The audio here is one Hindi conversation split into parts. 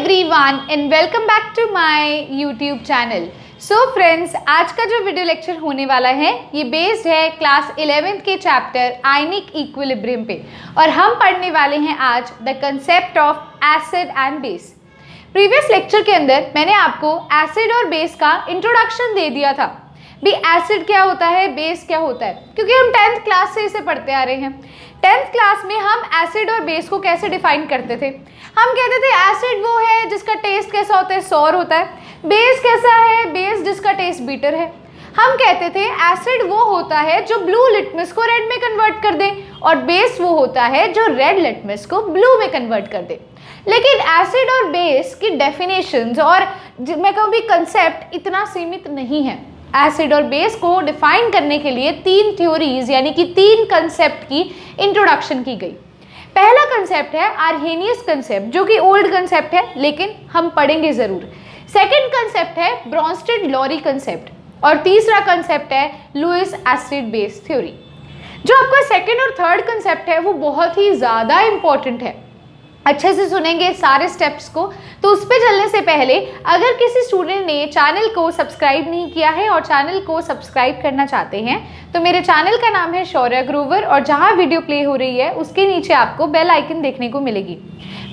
everyone and welcome back to my YouTube channel. So friends, आज का जो वीडियो लेक्चर होने वाला है ये बेस्ड है क्लास 11th के चैप्टर आयनिक इक्विलिब्रियम पे और हम पढ़ने वाले हैं आज the concept of acid and base. Previous lecture के अंदर मैंने आपको एसिड और बेस का इंट्रोडक्शन दे दिया था भी एसिड क्या होता है, बेस क्या होता है, क्योंकि हम 10th क्लास से इसे पढ़ते आ रहे हैं। 10th क्लास में हम एसिड और बेस को कैसे डिफाइन करते थे? हम कहते थे एसिड वो है जिसका टेस्ट कैसा होता है, सॉर होता है। बेस कैसा है? बेस जिसका टेस्ट बीटर है। हम कहते थे एसिड वो होता है जो ब्लू लिटमस को रेड में कन्वर्ट कर दे और बेस वो होता है जो रेड लिटमस को ब्लू में कन्वर्ट कर दे। लेकिन एसिड और बेस की डेफिनेशंस और मैं कहूँ भी कंसेप्ट इतना सीमित नहीं है। एसिड और बेस को डिफाइन करने के लिए 3 थ्योरीज यानी कि 3 कंसेप्ट की इंट्रोडक्शन की गई। पहला कंसेप्ट है आर्हेनियस कंसेप्ट, जो कि ओल्ड कंसेप्ट है लेकिन हम पढ़ेंगे जरूर। सेकंड कंसेप्ट है ब्रॉन्स्टेड-लॉरी कंसेप्ट और तीसरा कंसेप्ट है लुईस एसिड बेस थ्योरी। जो आपका सेकंड और थर्ड कंसेप्ट है वो बहुत ही ज़्यादा इंपॉर्टेंट है। अच्छे से सुनेंगे सारे स्टेप्स को। तो उस पर चलने से पहले अगर किसी स्टूडेंट ने चैनल को सब्सक्राइब नहीं किया है और चैनल को सब्सक्राइब करना चाहते हैं तो मेरे चैनल का नाम है शौर्या ग्रोवर और जहां वीडियो प्ले हो रही है उसके नीचे आपको बेल आइकन देखने को मिलेगी।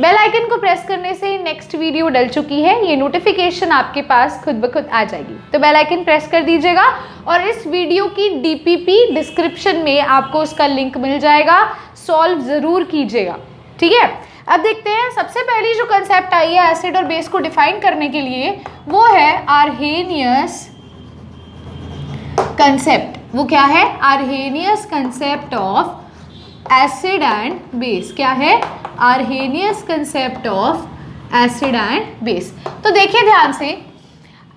बेल आइकन को प्रेस करने से नेक्स्ट वीडियो डल चुकी है ये नोटिफिकेशन आपके पास खुद ब खुद आ जाएगी। तो बेल आइकन प्रेस कर दीजिएगा और इस वीडियो की डीपीपी डिस्क्रिप्शन में आपको उसका लिंक मिल जाएगा, सॉल्व ज़रूर कीजिएगा, ठीक है। अब देखते हैं सबसे पहली जो कंसेप्ट आई है एसिड और बेस को डिफाइन करने के लिए वो है आर्हेनियस कंसेप्ट। वो क्या है? Arrhenius concept of acid and base. क्या है? Arrhenius concept of acid and base. तो देखिए ध्यान से,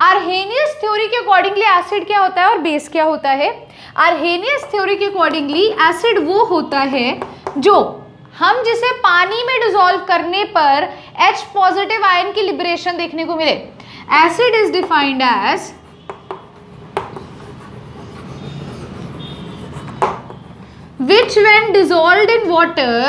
आर्हेनियस थ्योरी के अकॉर्डिंगली एसिड क्या होता है और बेस क्या होता है? आर्हेनियस थ्योरी के अकॉर्डिंगली एसिड वो होता है जो हम जिसे पानी में डिसॉल्व करने पर H पॉजिटिव आयन की लिबरेशन देखने को मिले। Acid is defined as which when dissolved in water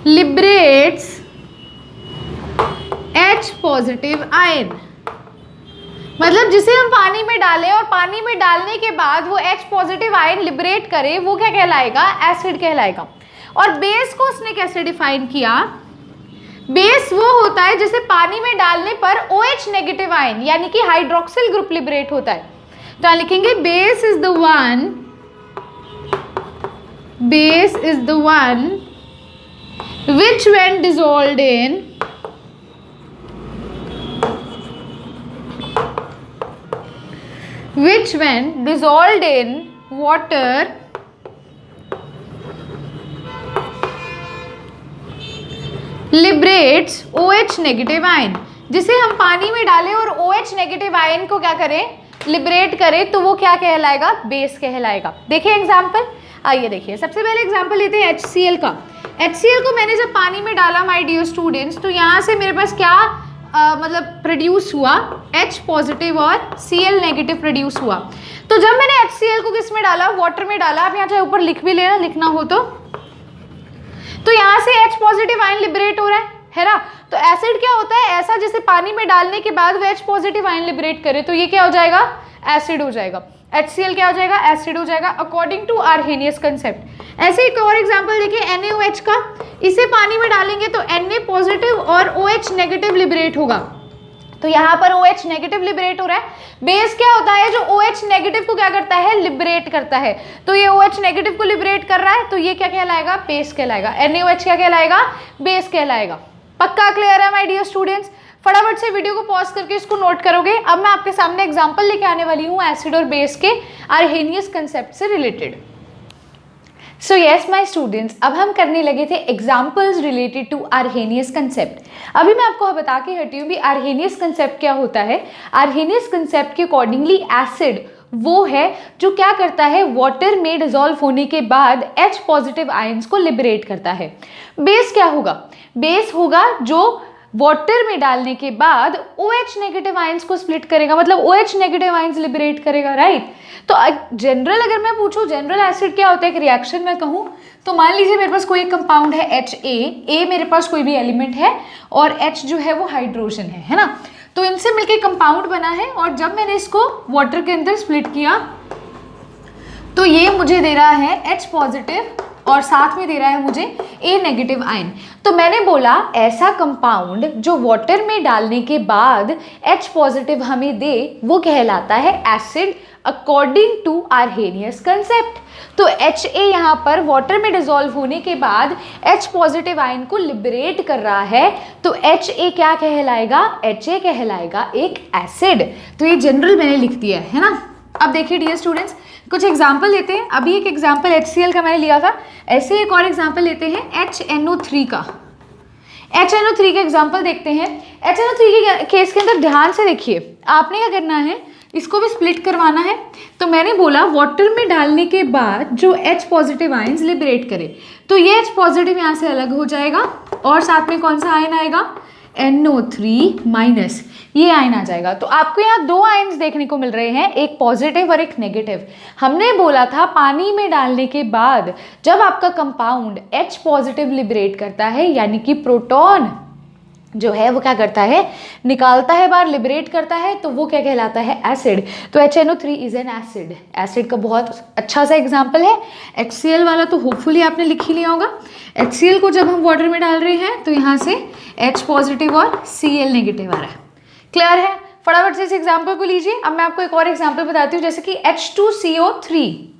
liberates H positive ion. मतलब जिसे हम पानी में डालें और पानी में डालने के बाद वो H पॉजिटिव आयन लिबरेट करे वो क्या कहलाएगा? एसिड कहलाएगा। और बेस को उसने कैसे डिफाइन किया? बेस वो होता है जिसे पानी में डालने पर OH नेगेटिव आयन यानी कि हाइड्रोक्सिल ग्रुप लिबरेट होता है। तो लिखेंगे base is the one which when dissolved in water liberates OH negative ion. जिसे हम पानी में डालें और OH नेगेटिव आयन को क्या करें? लिबरेट करें, तो वो क्या कहलाएगा? बेस कहलाएगा। देखिए एग्जाम्पल, आइए देखिए। सबसे पहले एग्जाम्पल लेते हैं HCl का। HCl को मैंने जब पानी में डाला माय डियर स्टूडेंट्स तो यहाँ से मेरे पास क्या मतलब प्रोड्यूस हुआ? H पॉजिटिव और Cl नेगेटिव प्रोड्यूस हुआ। तो जब मैंने HCl को किस में डाला? वाटर में डाला। आप यहाँ चाहे ऊपर लिख भी लेना, लिखना हो तो यहाँ से H पॉजिटिव आयन लिबरेट हो रहा है ना। तो एसिड क्या होता है? ऐसा जिसे पानी में डालने के बाद वो H पॉजिटिव आयन लिबरेट करे, तो ये क्या हो जाएगा? एसिड हो जाएगा। HCl क्या हो जाएगा? एसिड हो जाएगा अकॉर्डिंग टू आर्हेनियस कंसेप्ट। ऐसे एक और एग्जांपल देखिए NaOH का। इसे पानी में डालेंगे तो Na पॉजिटिव और OH नेगेटिव लिबरेट होगा। तो यहाँ पर OH नेगेटिव लिबरेट हो रहा है। बेस क्या होता है? जो OH नेगेटिव को क्या करता है? लिबरेट करता है। तो ये OH नेगेटिव को लिबरेट कर रहा है तो ये क्या कहलाएगा? बेस कहलाएगा। NaOH क्या कहलाएगा? बेस कहलाएगा। पक्का क्लियर है माय डियर स्टूडेंट्स? फटाफट से वीडियो को पॉज करके इसको नोट करोगे। अब मैं आपके सामने एग्जांपल लेके आने वाली हूँ एसिड और बेस के आर्हेनियस कंसेप्ट से related. So yes my students, अब हम करने लगे थे examples related to Arrhenius concept. अभी मैं आपको बता के हटी हूँ भी आर्हेनियस कंसेप्ट क्या होता है। आर्हेनियस कंसेप्ट के अकॉर्डिंगली एसिड वो है जो क्या करता है, वाटर में डिजोल्व होने के बाद H पॉजिटिव आयंस को लिबरेट करता है। बेस क्या होगा? बेस होगा जो वाटर में डालने के बाद OH नेगेटिव आयंस को स्प्लिट करेगा, मतलब OH नेगेटिव आयंस लिबरेट करेगा, राइट। तो जनरल अगर मैं पूछूं जनरल एसिड क्या होता है, एक रिएक्शन में कहूँ तो मान लीजिए मेरे पास कोई एक कंपाउंड है HA, मेरे पास कोई भी एलिमेंट है और H जो है वो हाइड्रोजन है ना। तो इनसे मिलके कंपाउंड बना है और जब मैंने इसको वाटर के अंदर स्प्लिट किया तो ये मुझे दे रहा है H पॉजिटिव और साथ में दे रहा है मुझे A नेगेटिव आयन। तो मैंने बोला ऐसा कंपाउंड जो वाटर में डालने के बाद H पॉजिटिव हमें दे वो कहलाता है acid according to Arrhenius concept. तो HA यहाँ पर वाटर में डिसॉल्व होने के बाद H पॉजिटिव आयन को लिबरेट कर रहा है, तो HA क्या कहलाएगा, HA कहलाएगा एक एसिड। तो ये जनरल मैंने लिख दिया है ना। अब देखिए डियर स्टूडेंट्स, कुछ एग्जाम्पल लेते हैं। अभी एक एग्जाम्पल HCl का मैंने लिया था, ऐसे एक और एग्जाम्पल लेते हैं HNO3 का। HNO3 का एग्जाम्पल देखते हैं। HNO3 के केस के अंदर ध्यान से देखिए, आपने क्या करना है, इसको भी स्प्लिट करवाना है। तो मैंने बोला वाटर में डालने के बाद जो H पॉजिटिव आयंस लिबरेट करे, तो ये H पॉजिटिव यहाँ से अलग हो जाएगा और साथ में कौन सा आयन आएगा, NO3 माइनस, ये आयन आ जाएगा। तो आपको यहाँ दो आयन्स देखने को मिल रहे हैं, एक पॉजिटिव और एक नेगेटिव। हमने बोला था पानी में डालने के बाद जब आपका कंपाउंड H पॉजिटिव लिबरेट करता है, यानी कि प्रोटॉन जो है वो क्या करता है, निकालता है बाहर, लिबरेट करता है, तो वो क्या कहलाता है, एसिड। तो HNO3 is an acid. Acid का बहुत अच्छा सा एग्जांपल है। HCl वाला तो होपफुली आपने लिख ही लिया होगा। HCl को जब हम वाटर में डाल रहे हैं तो यहाँ से H पॉजिटिव और Cl नेगेटिव आ रहा है। क्लियर है? फटाफट से इस एग्जाम्पल को लीजिए। अब मैं आपको एक और एग्जाम्पल बताती हूँ, जैसे कि H2CO3।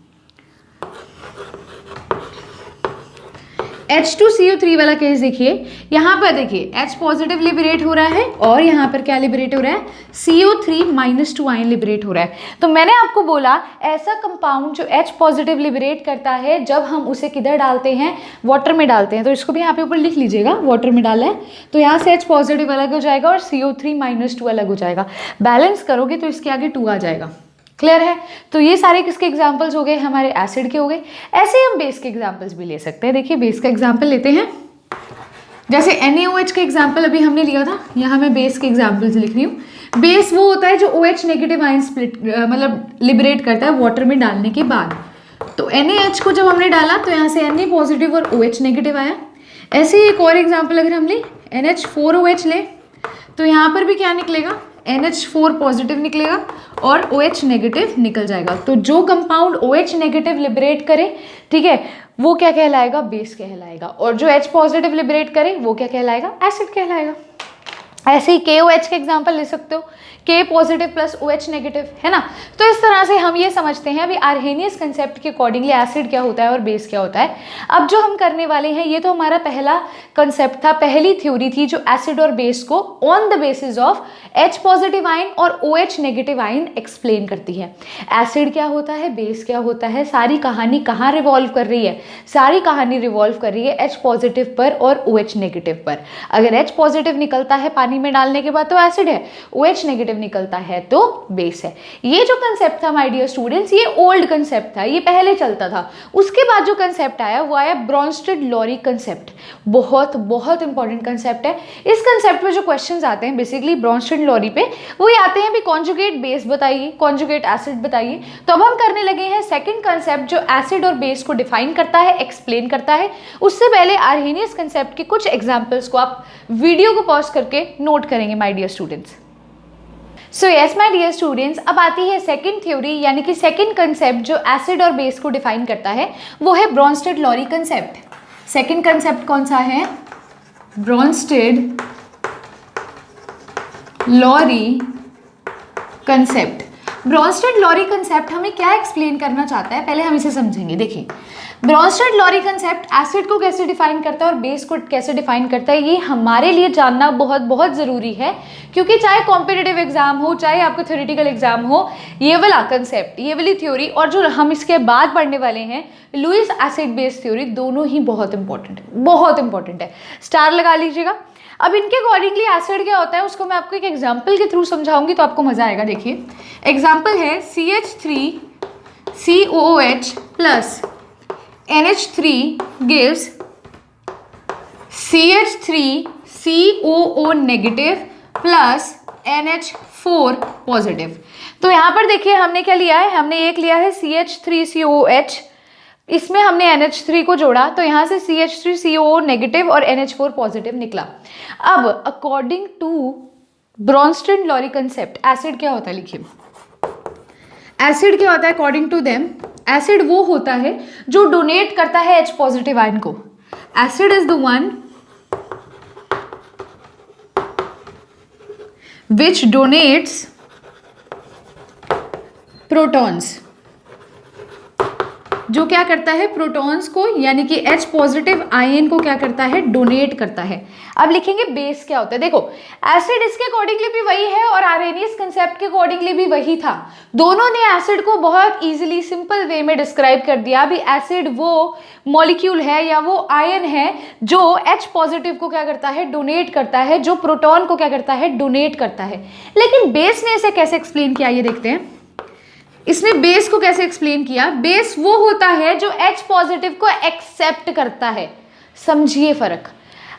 H2CO3 वाला केस देखिए, यहाँ पर देखिए H पॉजिटिव लिबरेट हो रहा है और यहाँ पर क्या लिबरेट हो रहा है, CO3-2 आयन लिबरेट हो रहा है। तो मैंने आपको बोला ऐसा कंपाउंड जो H पॉजिटिव लिबरेट करता है जब हम उसे किधर डालते हैं, वाटर में डालते हैं। तो इसको भी यहाँ पे ऊपर लिख लीजिएगा, वाटर में डाला है तो यहाँ से H पॉजिटिव अलग हो जाएगा और CO3-2 अलग हो जाएगा। बैलेंस करोगे तो इसके आगे 2 आ जाएगा। क्लियर है? तो ये सारे किसके एग्जाम्पल्स हो गए, हमारे एसिड के हो गए। ऐसे ही हम बेस के एग्जाम्पल्स भी ले सकते हैं। देखिए बेस का एग्जाम्पल लेते हैं, जैसे NaOH का एग्जाम्पल अभी हमने लिया था, यहाँ मैं बेस के एग्जाम्पल्स लिख रही हूँ। बेस वो होता है जो OH नेगेटिव आयन स्प्लिट मतलब लिबरेट करता है वाटर में डालने के बाद। तो NaH को जब हमने डाला तो यहाँ से Na पॉजिटिव और OH नेगेटिव आया। ऐसे ही एक और एग्जाम्पल अगर हम ले NH4OH ले, तो यहाँ पर भी क्या निकलेगा, NH4 पॉजिटिव निकलेगा और OH नेगेटिव निकल जाएगा। तो जो कंपाउंड OH नेगेटिव लिबरेट करे, ठीक है, वो क्या कहलाएगा, बेस कहलाएगा। और जो H पॉजिटिव लिबरेट करे वो क्या कहलाएगा, एसिड कहलाएगा। ऐसे ही KOH के एग्जाम्पल ले सकते हो, K positive plus OH negative, है ना। तो इस तरह से हम ये समझते हैं अभी आर्हेनियस कंसेप्ट के अकॉर्डिंगली एसिड क्या होता है और बेस क्या होता है। अब जो हम करने वाले हैं, ये तो हमारा पहला कंसेप्ट था, पहली थ्योरी थी जो एसिड और बेस को on the basis of H positive ion और OH नेगेटिव आयन एक्सप्लेन करती है। एसिड क्या होता है, बेस क्या होता है, सारी कहानी कहाँ रिवॉल्व कर रही है, सारी कहानी रिवॉल्व कर रही है H पॉजिटिव पर और OH नेगेटिव पर। अगर H पॉजिटिव निकलता है पानी में डालने के बाद तो एसिड है, OH नेगेटिव निकलता है तो बेस है। ये जो कंसेप्ट था माय डियर स्टूडेंट्स, ये ओल्ड कंसेप्ट था, ये पहले चलता था। उसके बाद जो कंसेप्ट आया वो आया ब्रॉन्स्टेड-लॉरी कंसेप्ट। बहुत बहुत इंपॉर्टेंट कंसेप्ट है। इस कंसेप्ट में जो क्वेश्चंस आते हैं बेसिकली ब्रॉन्स्टेड-लॉरी पे, वो ये आते हैं भी कॉन्जुगेट बेस बताइए, कॉन्जुगेट एसिड बताइए। तो अब हम करने लगे हैं सेकंड कंसेप्ट जो एसिड और बेस को डिफाइन करता है, एक्सप्लेन करता है। उससे पहले आर्हेनियस कंसेप्ट के कुछ एग्जाम्पल्स को आप वीडियो को पॉज करके नोट करेंगे my dear students. So yes my dear students, अब आती है सेकंड थ्योरी, यानी कि सेकंड कंसेप्ट जो एसिड और बेस को डिफाइन करता है, वो है ब्रॉन्स्टेड-लॉरी कंसेप्ट। सेकंड कंसेप्ट कौन सा है, ब्रॉन्स्टेड-लॉरी कंसेप्ट। ब्रॉन्स्टेड-लॉरी कंसेप्ट हमें क्या एक्सप्लेन करना चाहता है, पहले हम इसे समझेंगे। देखिए ब्रॉन्स्टेड-लॉरी कंसेप्ट एसिड को कैसे डिफाइन करता है और बेस को कैसे डिफाइन करता है, ये हमारे लिए जानना बहुत बहुत ज़रूरी है। क्योंकि चाहे कॉम्पिटिटिव एग्जाम हो, चाहे आपको थ्योरेटिकल एग्जाम हो, ये वाला कंसेप्ट, ये वाली थ्योरी और जो हम इसके बाद पढ़ने वाले हैं लुईस एसिड बेस थ्योरी, दोनों ही बहुत इंपॉर्टेंट है, बहुत इंपॉर्टेंट है। स्टार लगा लीजिएगा। अब इनके अकॉर्डिंगली एसिड क्या होता है उसको मैं आपको एक एग्जाम्पल के थ्रू समझाऊंगी तो आपको मजा आएगा। देखिए एग्जाम्पल है CH3COOH plus NH3 gives CH3COO negative plus NH4 positive. तो यहाँ पर देखिए हमने क्या लिया है, हमने एक लिया है CH3COOH, इसमें हमने NH3 को जोड़ा तो यहाँ से CH3COO नेगेटिव और NH4 पॉजिटिव निकला। अब according to Brønsted-lorry concept acid क्या होता है, लिखिए एसिड क्या होता है अकॉर्डिंग टू देम। एसिड वो होता है जो डोनेट करता है H पॉजिटिव आयन को। Acid is the one which donates protons, जो क्या करता है प्रोटॉन्स को यानी कि H पॉजिटिव आयन को क्या करता है, डोनेट करता है। अब लिखेंगे बेस क्या होता है। देखो एसिड इसके अकॉर्डिंगली भी वही है और आर्हेनियस कंसेप्ट के अकॉर्डिंगली भी वही था। दोनों ने एसिड को बहुत इजीली सिंपल वे में डिस्क्राइब कर दिया। अभी एसिड वो मॉलिक्यूल है या वो आयन है जो H पॉजिटिव को क्या करता है, डोनेट करता है, जो प्रोटॉन को क्या करता है, डोनेट करता है। लेकिन बेस ने इसे कैसे एक्सप्लेन किया ये देखते हैं। इसने बेस को कैसे एक्सप्लेन किया। बेस वो होता है जो H पॉजिटिव को एक्सेप्ट करता है। समझिए फर्क।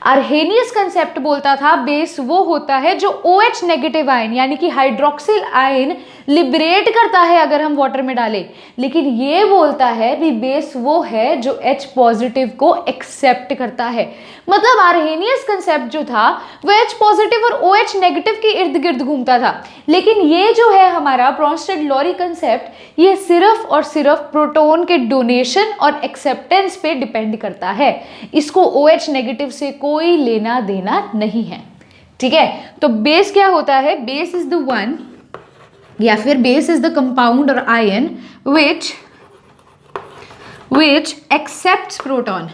आर्हेनियस कंसेप्ट बोलता था बेस वो होता है जो OH नेगेटिव आयन यानी कि हाइड्रोक्सिल आयन लिबरेट करता है अगर हम वाटर में डालें, लेकिन ये बोलता है भी बेस वो है जो H पॉजिटिव को एक्सेप्ट करता है। मतलब आर्हेनियस कंसेप्ट जो था वो H पॉजिटिव और OH नेगेटिव के इर्द गिर्द घूमता था, लेकिन ये जो है हमारा ब्रॉन्स्टन-लॉरी कंसेप्ट ये सिर्फ और सिर्फ प्रोटॉन के डोनेशन और एक्सेप्टेंस पे डिपेंड करता है। इसको OH नेगेटिव से कोई लेना देना नहीं है। ठीक है, तो बेस क्या होता है, बेस इज द वन या फिर बेस इज द कंपाउंड और आयन विच एक्सेप्ट्स प्रोटॉन,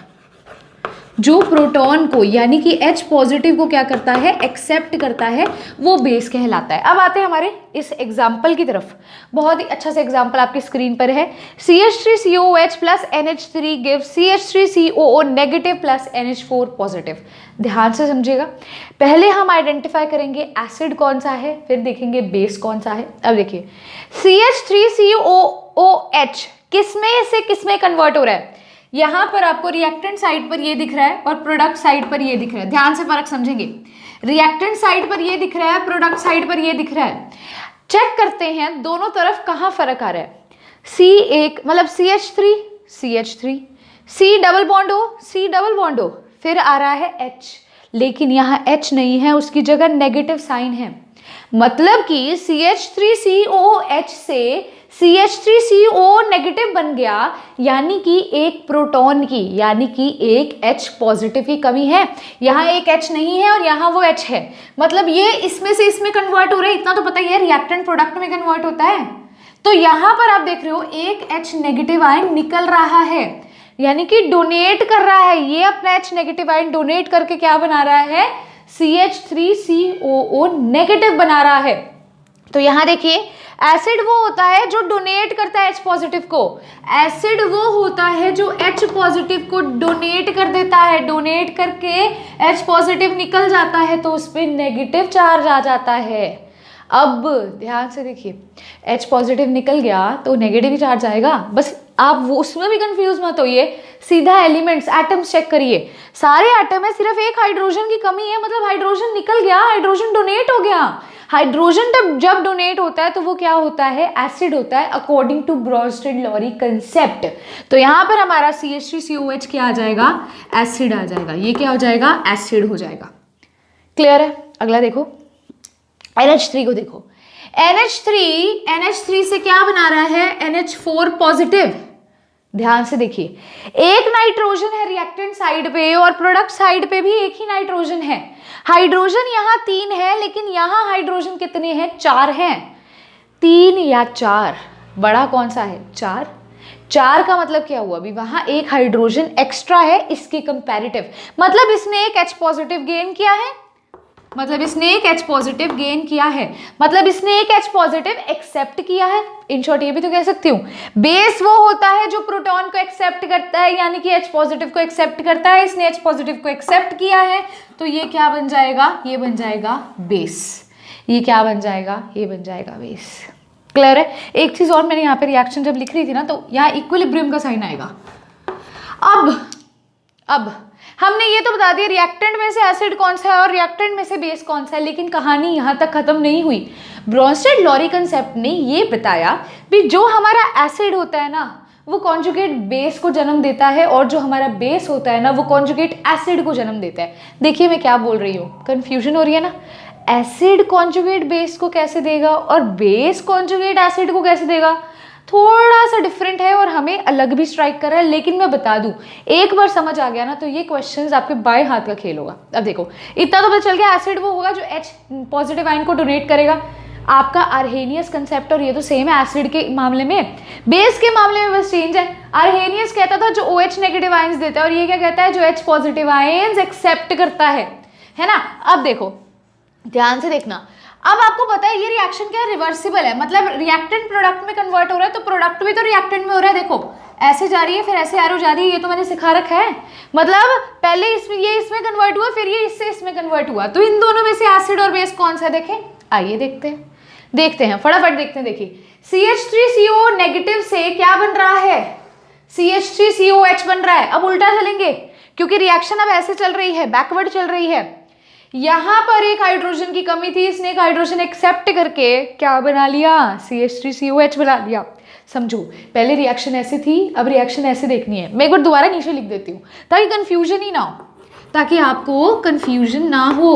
जो प्रोटॉन को यानी कि H पॉजिटिव को क्या करता है, एक्सेप्ट करता है, वो बेस कहलाता है। अब आते हैं हमारे इस एग्जाम्पल की तरफ। बहुत ही अच्छा सा एग्जाम्पल आपकी स्क्रीन पर है। CH3COOH plus NH3 give CH3COO negative plus NH4 positive. ध्यान से समझिएगा। पहले हम आइडेंटिफाई करेंगे एसिड कौन सा है, फिर देखेंगे बेस कौन सा है। अब देखिए CH3COOH किसमें से किसमें कन्वर्ट हो रहा है। यहां पर आपको रिएक्टेंट साइड पर ये दिख रहा है और प्रोडक्ट साइड पर ये दिख रहा है। ध्यान से फर्क समझेंगे। रिएक्टेंट साइड पर ये दिख रहा है, प्रोडक्ट साइड पर ये दिख रहा है। चेक करते हैं दोनों तरफ कहां फर्क आ रहा है। C1 मतलब CH3 C double bond O, फिर आ रहा है H, लेकिन यहाँ H नहीं है, उसकी जगह नेगेटिव साइन है। मतलब कि CH3COOH से CH3CO नेगेटिव बन गया, यानी कि एक प्रोटॉन की यानी कि एक H पॉजिटिव की कमी है। यहाँ एक H नहीं है और यहाँ वो H है, मतलब ये इसमें से इसमें कन्वर्ट हो रहा है। इतना तो पता ही है रिएक्टेंट प्रोडक्ट में कन्वर्ट होता है। तो यहाँ पर आप देख रहे हो एक H नेगेटिव आयन निकल रहा है, यानी कि डोनेट कर रहा है। ये अपना H नेगेटिव आयन डोनेट करके क्या बना रहा है, CH3COO नेगेटिव बना रहा है। तो यहाँ देखिए एसिड वो होता है जो डोनेट करता है H पॉजिटिव को। एसिड वो होता है जो H पॉजिटिव को डोनेट कर देता है। डोनेट करके H पॉजिटिव निकल जाता है तो उस पर नेगेटिव चार्ज आ जाता है। अब ध्यान से देखिए, H पॉजिटिव निकल गया तो नेगेटिव चार्ज आएगा। बस आप वो उसमें भी कंफ्यूज मत होइए, सीधा एलिमेंट्स एटम्स चेक करिए। सारे एटम है, सिर्फ एक हाइड्रोजन की कमी है, मतलब हाइड्रोजन निकल गया, हाइड्रोजन डोनेट हो गया। हाइड्रोजन जब डोनेट होता है तो वो क्या होता है, एसिड होता है अकॉर्डिंग टू ब्रॉन्स्टन-लॉरी कंसेप्ट। तो यहाँ पर हमारा CH3COH क्या आ जाएगा, एसिड आ जाएगा। ये क्या हो जाएगा, एसिड हो जाएगा। क्लियर है। अगला देखो NH3 को देखो। NH3 से क्या बना रहा है, NH4 पॉजिटिव। ध्यान से देखिए, एक नाइट्रोजन है रिएक्टेंट साइड पे और प्रोडक्ट साइड पे भी एक ही नाइट्रोजन है। हाइड्रोजन यहाँ 3 है, लेकिन यहाँ हाइड्रोजन कितने हैं, 4 हैं। 3 या 4, बड़ा कौन सा है, 4 का मतलब क्या हुआ, अभी वहां एक हाइड्रोजन एक्स्ट्रा है इसके कंपैरेटिव। मतलब इसने एक H पॉजिटिव गेन किया है, मतलब इसने एक H पॉजिटिव गेन किया है, मतलब इसने एक H पॉजिटिव एक्सेप्ट किया है। इन शॉर्ट ये भी तो कह सकती हूँ बेस वो होता है जो प्रोटॉन को एक्सेप्ट करता है, यानी कि H पॉजिटिव को एक्सेप्ट करता है। इसने H पॉजिटिव को एक्सेप्ट किया है तो ये क्या बन जाएगा, ये बन जाएगा बेस। ये क्या बन जाएगा, ये बन जाएगा बेस। क्लियर है। एक चीज और, मैंने यहाँ पे रिएक्शन जब लिख रही थी ना तो यहाँ इक्विलिब्रियम का साइन आएगा। अब हमने ये तो बता दिया रिएक्टेंट में से एसिड कौन सा है और रिएक्टेंट में से बेस कौन सा है, लेकिन कहानी यहाँ तक खत्म नहीं हुई। ब्रॉन्स्टेड लॉरी कंसेप्ट ने ये बताया कि जो हमारा एसिड होता है ना वो कॉन्जुगेट बेस को जन्म देता है और जो हमारा बेस होता है ना वो कॉन्जुगेट एसिड को जन्म देता है। देखिए मैं क्या बोल रही हूँ, कंफ्यूजन हो रही है ना। एसिड कॉन्जुगेट बेस को कैसे देगा और बेस कॉन्जुगेट एसिड को कैसे देगा, थोड़ा सा डिफरेंट है और हमें अलग भी स्ट्राइक कर रहा है। लेकिन मैं बता दूं, एक बार समझ आ गया ना तो ये क्वेश्चंस आपके बाएं हाथ का खेल होगा। अब देखो इतना तो पता चल गया, एसिड वो होगा जो H पॉजिटिव आयन को डोनेट करेगा। आपका आर्हेनियस कंसेप्ट और ये तो सेम है एसिड के मामले में, बेस के मामले में बस चेंज है। आर्हेनियस कहता था जो OH नेगेटिव आयंस देता है और ये क्या कहता है जो H पॉजिटिव आयंस एक्सेप्ट करता है ना। अब देखो ध्यान से देखना, अब आपको पता है ये रिएक्शन क्या रिवर्सिबल है, मतलब रिएक्टेंट प्रोडक्ट में कन्वर्ट हो रहा है तो प्रोडक्ट भी तो रिएक्टेंट में हो रहा है। देखो ऐसे जा रही है फिर ऐसे एरो जा रही है, ये तो मैंने सिखा रखा है। मतलब पहले इसमें ये इसमें कन्वर्ट हुआ फिर ये इससे इसमें कन्वर्ट हुआ, तो इन दोनों में से एसिड और बेस कौन सा है देखें, आइए देखते हैं फटाफट देखते हैं। देखिए CH3CO नेगेटिव से क्या बन रहा है, CH3COH बन रहा है। अब उल्टा चलेंगे क्योंकि रिएक्शन अब ऐसे चल रही है, बैकवर्ड चल रही है। यहां पर एक हाइड्रोजन की कमी थी, इसने एक हाइड्रोजन एक्सेप्ट करके क्या बना लिया, CH3COH बना लिया। समझो पहले रिएक्शन ऐसे थी, अब रिएक्शन ऐसे देखनी है। मैं एक बार दोबारा नीचे लिख देती हूँ ताकि कंफ्यूजन ही ना हो, ताकि आपको कंफ्यूजन ना हो।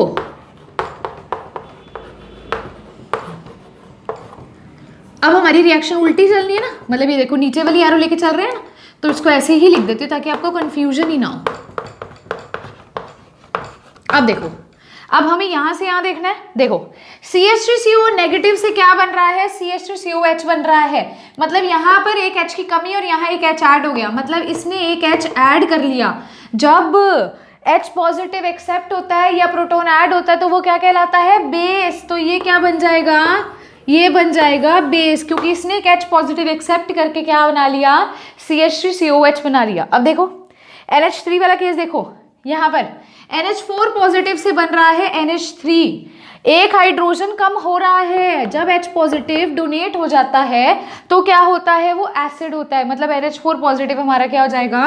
अब हमारी रिएक्शन उल्टी चलनी है ना, मतलब ये देखो नीचे वाली एरो लेके चल रहे हैं ना, तो इसको ऐसे ही लिख देती हूँ ताकि आपको कंफ्यूजन ही ना हो। अब देखो अब हमें यहां से यहां देखना है। देखो CH3CO नेगेटिव से क्या बन रहा है, CH3COH बन रहा है। मतलब यहां पर एक H की कमी और यहां एक H ऐड हो गया, मतलब इसने एक H ऐड कर लिया। जब H पॉजिटिव एक्सेप्ट होता है या प्रोटॉन ऐड होता है तो वो क्या कहलाता है, बेस। तो ये क्या बन जाएगा, ये बन जाएगा बेस, क्योंकि इसने एक H पॉजिटिव एक्सेप्ट करके क्या बना लिया, CH3COH बना लिया। अब देखो NH3 वाला केस देखो, यहाँ पर NH4 पॉजिटिव से बन रहा है NH3, एक हाइड्रोजन कम हो रहा है। जब H पॉजिटिव डोनेट हो जाता है तो क्या होता है, वो एसिड होता है। मतलब NH4 पॉजिटिव हमारा क्या हो जाएगा,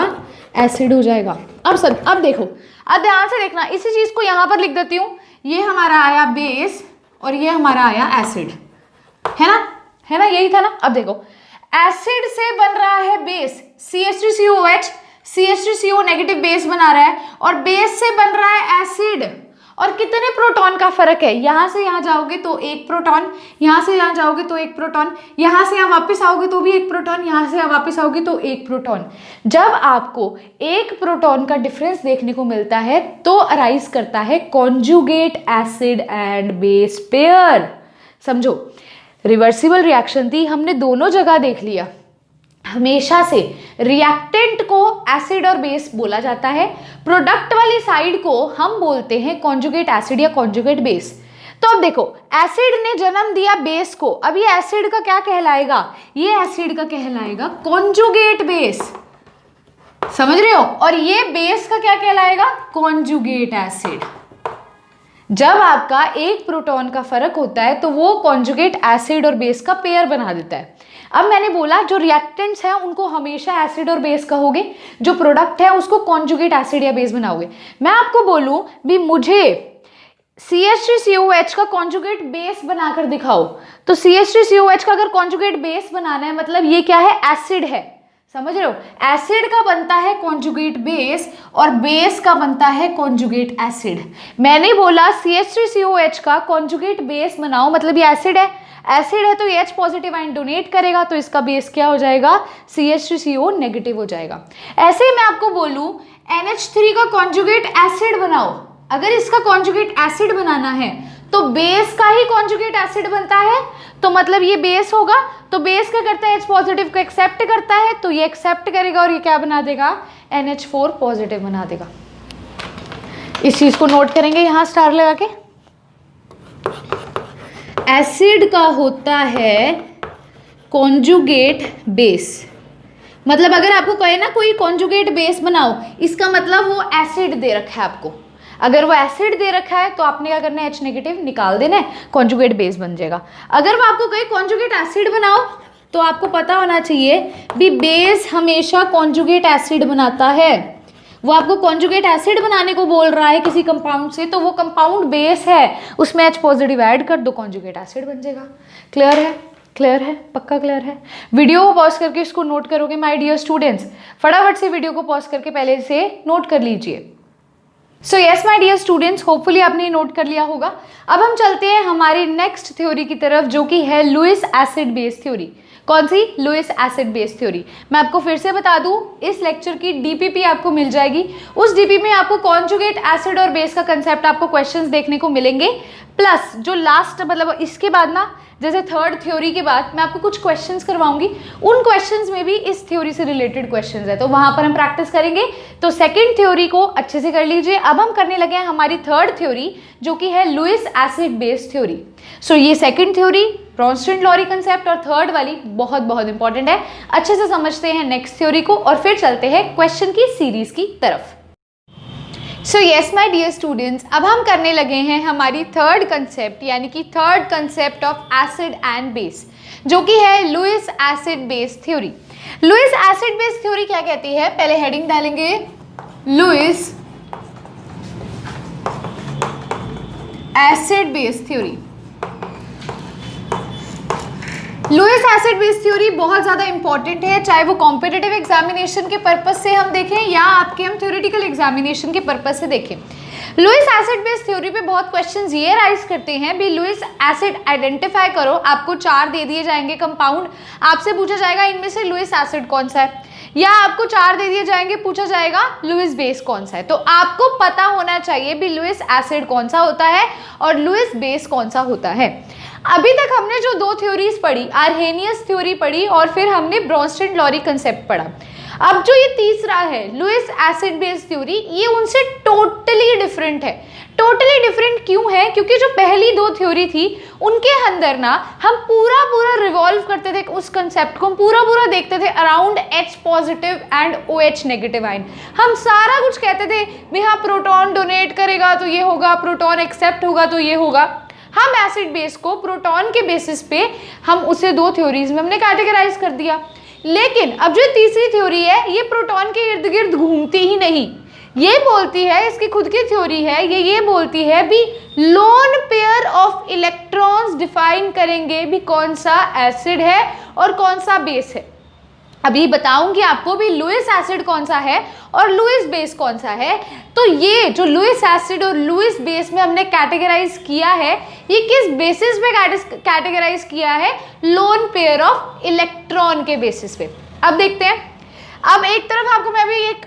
एसिड हो जाएगा। अब देखो, अब ध्यान से देखना, इसी चीज को यहाँ पर लिख देती हूँ। ये हमारा आया बेस और ये हमारा आया एसिड, है ना, यही था ना। अब देखो एसिड से बन रहा है base CH3COH, CH3CO negative base बना रहा है और बेस से बन रहा है एसिड। और कितने प्रोटॉन का फर्क है, यहां से यहां जाओगे तो एक प्रोटॉन, यहां से यहां जाओगे तो एक प्रोटॉन, यहां से यहां वापस आओगे तो भी एक प्रोटॉन, यहां से यहां वापस आओगे तो एक प्रोटॉन। जब आपको एक प्रोटॉन का डिफरेंस देखने को मिलता है तो अराइज करता है conjugate acid and base pair. समझो रिवर्सिबल रिएक्शन थी, हमने दोनों जगह देख लिया। हमेशा से रिएक्टेंट को एसिड और बेस बोला जाता है, प्रोडक्ट वाली साइड को हम बोलते हैं कॉन्जुगेट एसिड या कॉन्जुगेट बेस। तो अब देखो एसिड ने जन्म दिया बेस को, अब ये एसिड का क्या कहलाएगा, ये एसिड का कहलाएगा कॉन्जुगेट बेस, समझ रहे हो। और ये बेस का क्या कहलाएगा, कॉन्जुगेट एसिड। जब आपका एक प्रोटॉन का फर्क होता है तो वो कॉन्जुगेट एसिड और बेस का पेयर बना देता है। अब मैंने बोला जो रिएक्टेंट्स हैं उनको हमेशा एसिड और बेस कहोगे, जो प्रोडक्ट है उसको कॉन्जुगेट एसिड या बेस बनाओगे। मैं आपको बोलूं भी मुझे CH3COH का कॉन्जुगेट बेस बनाकर दिखाओ, तो CH3COH का अगर कॉन्जुगेट बेस बनाना है मतलब ये क्या है, एसिड है। समझ रहे हो, एसिड का बनता है कॉन्जुगेट बेस और बेस का बनता है कॉन्जुगेट एसिड। मैंने बोला CH3COH का कॉन्जुगेट बेस बनाओ, मतलब ये एसिड है, एसिड है तो ये H पॉजिटिव आयन डोनेट करेगा तो इसका बेस क्या हो जाएगा, CH3CO नेगेटिव हो जाएगा। ऐसे ही मैं आपको बोलूं NH3 का कॉन्जुगेट एसिड बनाओ, अगर इसका कॉन्जुगेट एसिड बनाना है तो बेस का ही कॉन्जुगेट एसिड बनता है, तो मतलब ये बेस होगा, तो बेस क्या करता है, H पॉजिटिव को एक्सेप्ट करता है तो ये एक्सेप्ट करेगा और ये क्या बना देगा, NH4 पॉजिटिव बना देगा। इस चीज को नोट करेंगे यहां स्टार लगा के। एसिड का होता है कॉन्जुगेट बेस, मतलब अगर आपको कहे ना कोई कॉन्जुगेट बेस बनाओ, इसका मतलब वो एसिड दे रखा है आपको। अगर वो एसिड दे रखा है तो आपने क्या करना है, H नेगेटिव निकाल देना है, कॉन्जुगेट बेस बन जाएगा। अगर वो आपको कहे कॉन्जुगेट एसिड बनाओ तो आपको पता होना चाहिए भी बेस हमेशा कॉन्जुगेट एसिड बनाता है, वो आपको कॉन्जुगेट एसिड बनाने को बोल रहा है किसी कंपाउंड से, तो वो कंपाउंड बेस है, उसमें H पॉजिटिव ऐड कर दो, कॉन्जुगेट एसिड बन जाएगा। क्लियर है? क्लियर है? पक्का क्लियर है? वीडियो को पॉज करके इसको नोट करोगे माय डियर स्टूडेंट्स, फटाफट से वीडियो को पॉज करके पहले इसे नोट कर लीजिए। So yes my dear students, hopefully आपने नोट कर लिया होगा। अब हम चलते हैं हमारी नेक्स्ट थ्योरी की तरफ, जो कि है लुईस एसिड बेस थ्योरी। कौन सी? Lewis acid base theory. मैं आपको फिर से बता दूं, इस लेक्चर की डीपीपी आपको मिल जाएगी, उस डीपीपी में आपको कॉन्जुगेट एसिड और बेस का कंसेप्ट आपको क्वेश्चंस देखने को मिलेंगे, प्लस जो लास्ट मतलब इसके बाद ना, जैसे थर्ड थ्योरी के बाद मैं आपको कुछ क्वेश्चंस करवाऊंगी, उन क्वेश्चंस में भी इस थ्योरी से रिलेटेड क्वेश्चंस है, तो वहां पर हम प्रैक्टिस करेंगे। तो सेकंड थ्योरी को अच्छे से कर लीजिए। अब हम करने लगे हैं हमारी थर्ड थ्योरी, जो कि है लुईस एसिड बेस थ्योरी। सो ये सेकंड थ्योरी ब्रॉन्स्टन-लॉरी कंसेप्ट और थर्ड वाली बहुत बहुत इंपॉर्टेंट है। अच्छे से समझते हैं नेक्स्ट थ्योरी को और फिर चलते हैं क्वेश्चन की सीरीज की तरफ। So yes my dear students, अब हम करने लगे हैं हमारी थर्ड कंसेप्ट, यानी कि third concept of acid and base, जो कि है Lewis acid base theory. Lewis acid base theory क्या कहती है? पहले हेडिंग डालेंगे Lewis acid base theory. Lewis acid base theory बहुत ज़्यादा इंपॉर्टेंट है, चाहे वो कॉम्पिटिटिव एग्जामिनेशन के पर्पस से हम देखें या आपके हम थ्योरेटिकल एग्जामिनेशन के पर्पस से देखें। लुईस एसिड बेस थ्योरी पे बहुत क्वेश्चंस ये राइज करते हैं भी लुईस एसिड आइडेंटिफाई करो, आपको 4 दे दिए जाएंगे कंपाउंड, आपसे पूछा जाएगा इनमें से लुईस एसिड कौन सा है, या आपको 4 दे दिए जाएंगे, पूछा जाएगा लुईस बेस कौन सा है। तो आपको पता होना चाहिए भी लुईस एसिड कौन सा होता है और लुईस बेस कौन सा होता है। अभी तक हमने जो 2 थ्योरीज पढ़ी, आर्हेनियस थ्योरी पढ़ी और फिर हमने ब्रॉन्स्टन-लॉरी कंसेप्ट पढ़ा। अब जो ये तीसरा है लुईस एसिड बेस थ्योरी, ये उनसे टोटली डिफरेंट है। टोटली डिफरेंट क्यों है? क्योंकि जो पहली 2 थ्योरी थी उनके अंदर ना हम पूरा रिवॉल्व करते थे उस कंसेप्ट को, हम पूरा देखते थे around H positive and OH negative ion. हम सारा कुछ कहते थे भी हाँ प्रोटॉन डोनेट करेगा तो ये होगा, प्रोटॉन एक्सेप्ट होगा तो ये होगा। हम एसिड बेस को प्रोटॉन के बेसिस पे हम उसे 2 थ्योरीज में हमने कैटेगराइज कर दिया। लेकिन अब जो तीसरी थ्योरी है ये प्रोटॉन के इर्द गिर्द घूमती ही नहीं, ये बोलती है, इसकी खुद की थ्योरी है, ये बोलती है भी loan pair of electrons define करेंगे भी कौन सा एसिड है और कौन सा बेस है। अभी बताऊंगी आपको भी लुईस एसिड कौन सा है और लुईस बेस कौन सा है। तो ये जो लुईस एसिड और लुईस बेस में हमने कैटेगराइज किया है, ये किस बेसिस पे कैटेगराइज किया है? लोन पेयर ऑफ इलेक्ट्रॉन के बेसिस पे। अब देखते हैं। अब एक तरफ आपको मैं भी एक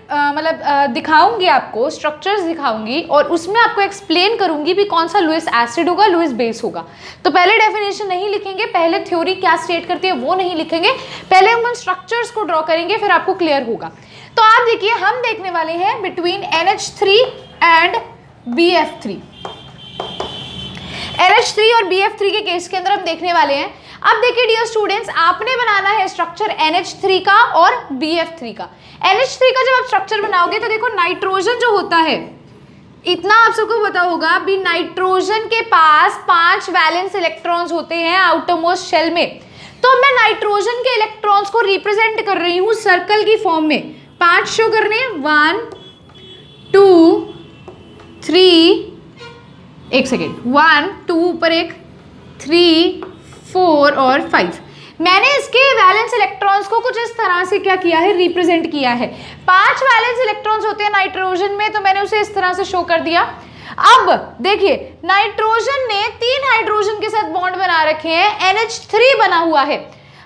दिखाऊंगी, आपको स्ट्रक्चर्स दिखाऊंगी और उसमें आपको एक्सप्लेन करूंगी भी कौन सा लुईस एसिड होगा, लुईस बेस होगा। तो पहले डेफिनेशन नहीं लिखेंगे, पहले थ्योरी क्या स्टेट करती है वो नहीं लिखेंगे, पहले हम उन स्ट्रक्चर्स को ड्रॉ करेंगे, फिर आपको क्लियर होगा। तो आप देखिए, हम देखने वाले हैं between NH3 and BF3। NH3 और BF3 के केस के अंदर हम देखने वाले हैं। अब देखिए डियर स्टूडेंट्स, आपने बनाना है स्ट्रक्चर NH3 का और BF3 का। NH3 का जब आप स्ट्रक्चर बनाओगे तो देखो नाइट्रोजन जो होता है, इतना आप सबको पता होगा भी नाइट्रोजन के पास 5 वैलेंस इलेक्ट्रॉन्स होते हैं आउटरमोस्ट शेल में। तो मैं नाइट्रोजन के इलेक्ट्रॉन्स को रिप्रेजेंट कर रही हूँ सर्कल की फॉर्म में। 5 शो करने, 1 2 3, एक सेकेंड, 1 2 ऊपर एक, 3 4 और 5। मैंने इसके वैलेंस इलेक्ट्रॉन्स को कुछ इस तरह से क्या किया है, रिप्रेजेंट किया है। 5 वैलेंस इलेक्ट्रॉन्स होते हैं नाइट्रोजन में, तो मैंने उसे इस तरह से शो कर दिया। अब देखिए, नाइट्रोजन ने 3 हाइड्रोजन के साथ बॉन्ड बना रखे हैं, NH3 बना हुआ है।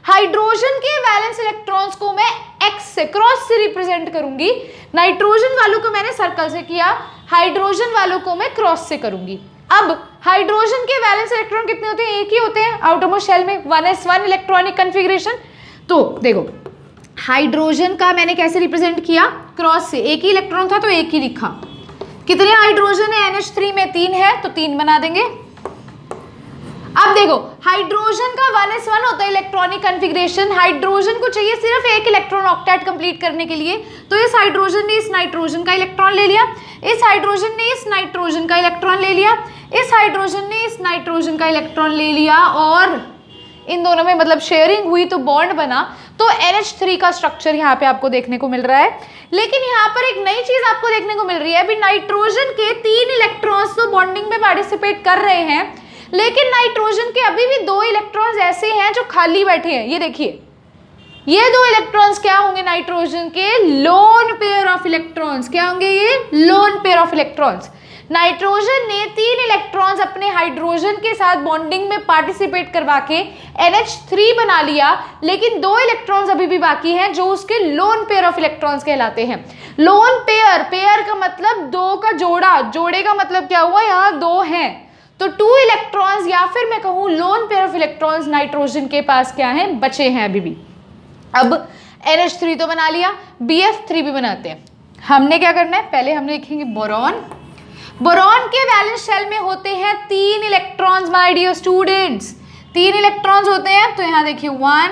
हाइड्रोजन के वैलेंस इलेक्ट्रॉन्स को मैं X से, क्रॉस से रिप्रेजेंट करूंगी। नाइट्रोजन वालों को मैंने सर्कल से किया, हाइड्रोजन वालों को मैं क्रॉस से करूंगी। अब हाइड्रोजन के वैलेंस इलेक्ट्रॉन कितने होते हैं? एक ही होते हैं आउटरमोस्ट शेल में, 1s1 इलेक्ट्रॉनिक कन्फिग्रेशन। तो देखो, हाइड्रोजन का मैंने कैसे रिप्रेजेंट किया? क्रॉस से। एक ही इलेक्ट्रॉन था तो एक ही लिखा। कितने हाइड्रोजन है NH3 में? 3 है, तो 3 बना देंगे। अब देखो, हाइड्रोजन का 1s1 होता है इलेक्ट्रॉनिक कन्फिग्रेशन। हाइड्रोजन को चाहिए सिर्फ एक इलेक्ट्रॉन ऑक्टेट कंप्लीट करने के लिए, तो इस हाइड्रोजन ने इस नाइट्रोजन का इलेक्ट्रॉन ले लिया, इस हाइड्रोजन ने इस नाइट्रोजन का इलेक्ट्रॉन ले लिया, इस हाइड्रोजन ने इस नाइट्रोजन का इलेक्ट्रॉन ले लिया और इन दोनों में मतलब शेयरिंग हुई तो बॉन्ड बना। तो NH3 का स्ट्रक्चर यहाँ पे आपको देखने को मिल रहा है। लेकिन यहाँ पर एक नई चीज आपको देखने को मिल रही है, अभी नाइट्रोजन के 3 इलेक्ट्रॉन्स तो बॉन्डिंग में पार्टिसिपेट कर रहे हैं, लेकिन नाइट्रोजन के अभी भी 2 इलेक्ट्रॉन्स ऐसे हैं जो खाली बैठे हैं। ये देखिए, ये 2 इलेक्ट्रॉन्स क्या होंगे नाइट्रोजन के? Loan pair of electrons. क्या होंगे ये? Loan pair of electrons. Nitrogen ने 3 इलेक्ट्रॉन्स अपने हाइड्रोजन के साथ बॉन्डिंग में पार्टिसिपेट करवा के NH3 बना लिया, लेकिन 2 इलेक्ट्रॉन्स अभी भी बाकी हैं जो उसके लोन पेयर ऑफ इलेक्ट्रॉन्स कहलाते हैं। लोन पेयर, पेयर का मतलब 2 का जोड़ा, जोड़े का मतलब क्या हुआ? यहाँ 2 हैं, तो 2 इलेक्ट्रॉन्स या फिर मैं कहूँ loan pair of electrons nitrogen के पास क्या है? बचे हैं अभी भी। अब NH3 तो बना लिया, BF3 भी बनाते हैं। हमने क्या करना है? पहले हमने लिखेंगे बोरॉन। बोरॉन के वैलेंस शेल में होते हैं 3 electrons my dear students, 3 electrons होते हैं। तो यहाँ देखिए 1,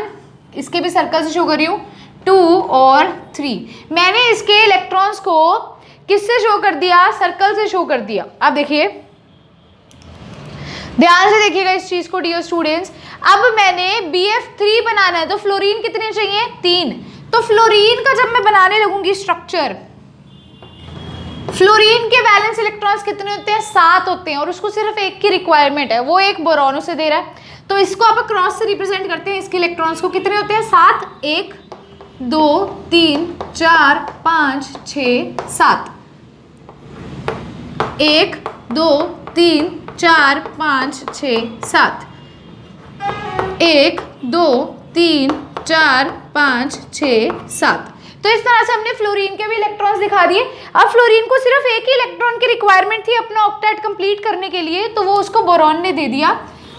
इसके भी सर्कल से शो कर रही हूँ, 2 और 3। मैंने इसके इलेक्ट्रॉन्स को किससे शो कर दिया? सर्कल से शो कर दिया। अब देखिए, ध्यान से देखिएगा इस चीज को डियर स्टूडेंट्स। अब मैंने BF3 बनाना है, तो फ्लोरीन कितने चाहिए? 3। तो फ्लोरीन का जब मैं बनाने लगूंगी स्ट्रक्चर, फ्लोरीन के वैलेंस इलेक्ट्रॉन्स कितने होते हैं? 7 होते हैं, और उसको सिर्फ एक की रिक्वायरमेंट है, वो एक बोरॉन उसे दे रहा है। तो इसको आप क्रॉस से रिप्रेजेंट करते हैं, इसके इलेक्ट्रॉन्स को कितने होते हैं? 7। 1 2 3 4 5 6 7। 1 2 3 4 5 6 7। 1 2 3 4 5 6 7। तो इस तरह से हमने फ्लोरीन के भी इलेक्ट्रॉन्स दिखा दिए। अब फ्लोरीन को सिर्फ एक ही इलेक्ट्रॉन की रिक्वायरमेंट थी अपना ऑक्टेट कंप्लीट करने के लिए, तो वो उसको बोरॉन ने दे दिया।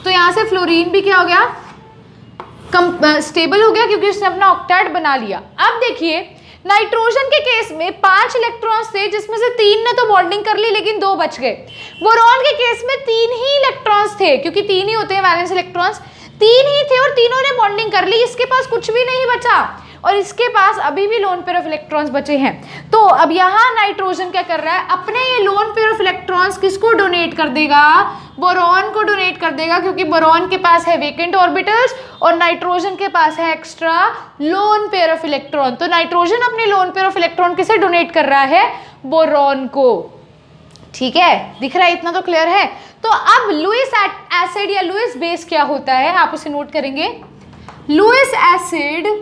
तो यहाँ से फ्लोरीन भी क्या हो गया? स्टेबल हो गया, क्योंकि उसने अपना ऑक्टेट बना लिया। अब देखिए, नाइट्रोजन के केस में 5 इलेक्ट्रॉन्स थे, जिसमें से 3 ने तो बॉन्डिंग कर ली, लेकिन 2 बच गए। बोरॉन के केस में 3 ही इलेक्ट्रॉन्स थे, क्योंकि 3 ही होते हैं वैलेंस इलेक्ट्रॉन्स, 3 ही थे और तीनों ने बॉन्डिंग कर ली। इसके पास कुछ भी नहीं बचा, और इसके पास अभी भी लोन पेयर ऑफ इलेक्ट्रॉन्स बचे हैं। तो अब यहाँ नाइट्रोजन क्या कर रहा है? अपने ये लोन पेयर ऑफ इलेक्ट्रॉन्स किसको डोनेट कर देगा? बोरॉन को डोनेट कर देगा, क्योंकि बोरॉन के पास है वेकेंट ऑर्बिटल्स और नाइट्रोजन के पास है extra loan pair of electron. तो नाइट्रोजन अपने लोन पेयर ऑफ इलेक्ट्रॉन किसे डोनेट कर रहा है? बोरॉन को। ठीक है, दिख रहा है? इतना तो क्लियर है। तो अब लुईस एसिड या लुईस बेस क्या होता है, आप उसे नोट करेंगे। Lewis acid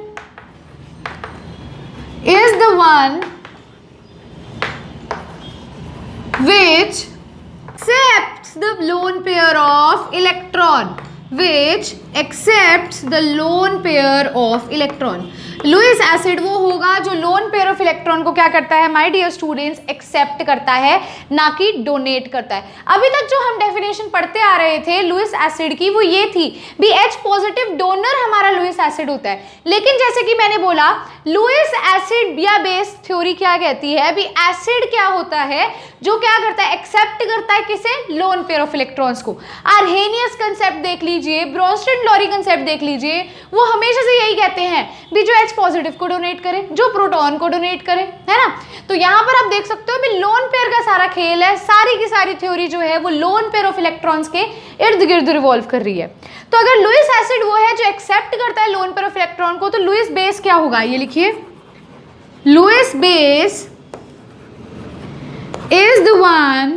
is the one which accepts the lone pair of electron, which accepts the lone pair of electron। Lewis acid वो होगा जो लोन पेयर ऑफ इलेक्ट्रॉन को क्या करता है माय डियर स्टूडेंट्स? एक्सेप्ट करता है, ना कि डोनेट करता है। अभी तक जो हम डेफिनेशन पढ़ते आ रहे थे लुईस एसिड की, वो ये थी भी H पॉजिटिव डोनर हमारा लुईस एसिड होता है। लेकिन जैसे कि मैंने बोला, लुईस एसिड या बेस थ्योरी क्या कहती है भी एसिड क्या होता है जो क्या करता है? एक्सेप्ट करता है किसे? लोन पेयर ऑफ इलेक्ट्रॉन्स को। आर्हेनियस कंसेप्ट देख लीजिए, ब्रोंस्टेड-लॉरी कंसेप्ट देख लीजिए, वो हमेशा से यही कहते हैं भी जो H पॉजिटिव को डोनेट करे, जो प्रोटॉन को डोनेट करे, है ना। तो यहाँ पर आप देख सकते हो भी लोन पेयर का सारा खेल है, सारी की सारी थ्योरी जो है वो लोन पेयर ऑफ इलेक्ट्रॉन्स के इर्द गिर्द रिवॉल्व कर रही है। तो अगर लुईस एसिड वो है जो एक्सेप्ट करता है लोन पेयर ऑफ इलेक्ट्रॉन को, तो लुईस बेस क्या होगा? ये लिखिए, Lewis base is the one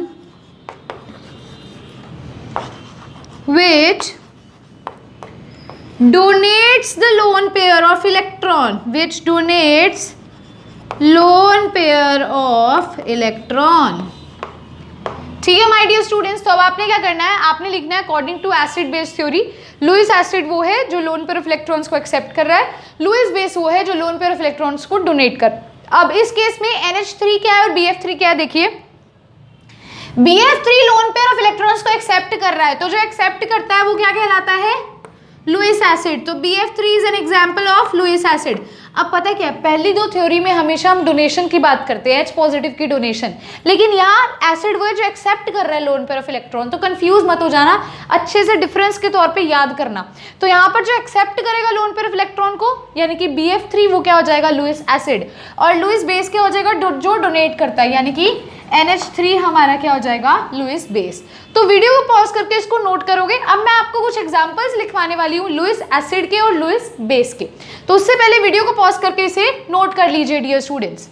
which donates the lone pair of electron, which donates lone pair of electron। ठीक है माय डियर स्टूडेंट्स। तो अब आपने क्या करना है? आपने लिखना है according to acid base theory, Lewis acid वो है जो लोन पेयर ऑफ इलेक्ट्रॉन्स को एक्सेप्ट कर रहा है, लुईस बेस वो है जो लोन पेयर ऑफ इलेक्ट्रॉन्स को डोनेट कर। अब इस केस में NH3 क्या है और BF3 क्या है? देखिए, BF3 loan pair of electrons को एक्सेप्ट कर रहा है, तो जो एक्सेप्ट करता है वो क्या कहलाता है? Lewis acid. तो BF3 is an example of Lewis acid. अब पता है क्या, पहली दो थ्योरी में हमेशा हम डोनेशन की बात करते हैं, H पॉजिटिव की डोनेशन, लेकिन यहाँ एसिड वो है जो एक्सेप्ट कर रहा है लोन पेयर ऑफ इलेक्ट्रॉन। तो कंफ्यूज मत हो जाना, अच्छे से डिफरेंस के तौर पे याद करना। तो यहाँ पर जो एक्सेप्ट करेगा लोन पेयर ऑफ इलेक्ट्रॉन को, यानी कि BF3 वो क्या हो जाएगा? Lewis acid. और लुईस बेस क्या हो जाएगा? जो डोनेट करता है, यानी कि NH3 हमारा क्या हो जाएगा, लुईस बेस। तो वीडियो को पॉज करके इसको नोट करोगे। अब मैं आपको कुछ एग्जांपल्स लिखवाने वाली हूँ लुईस एसिड के और लुईस बेस के, तो उससे पहले वीडियो को पॉज करके इसे नोट कर लीजिए dear students.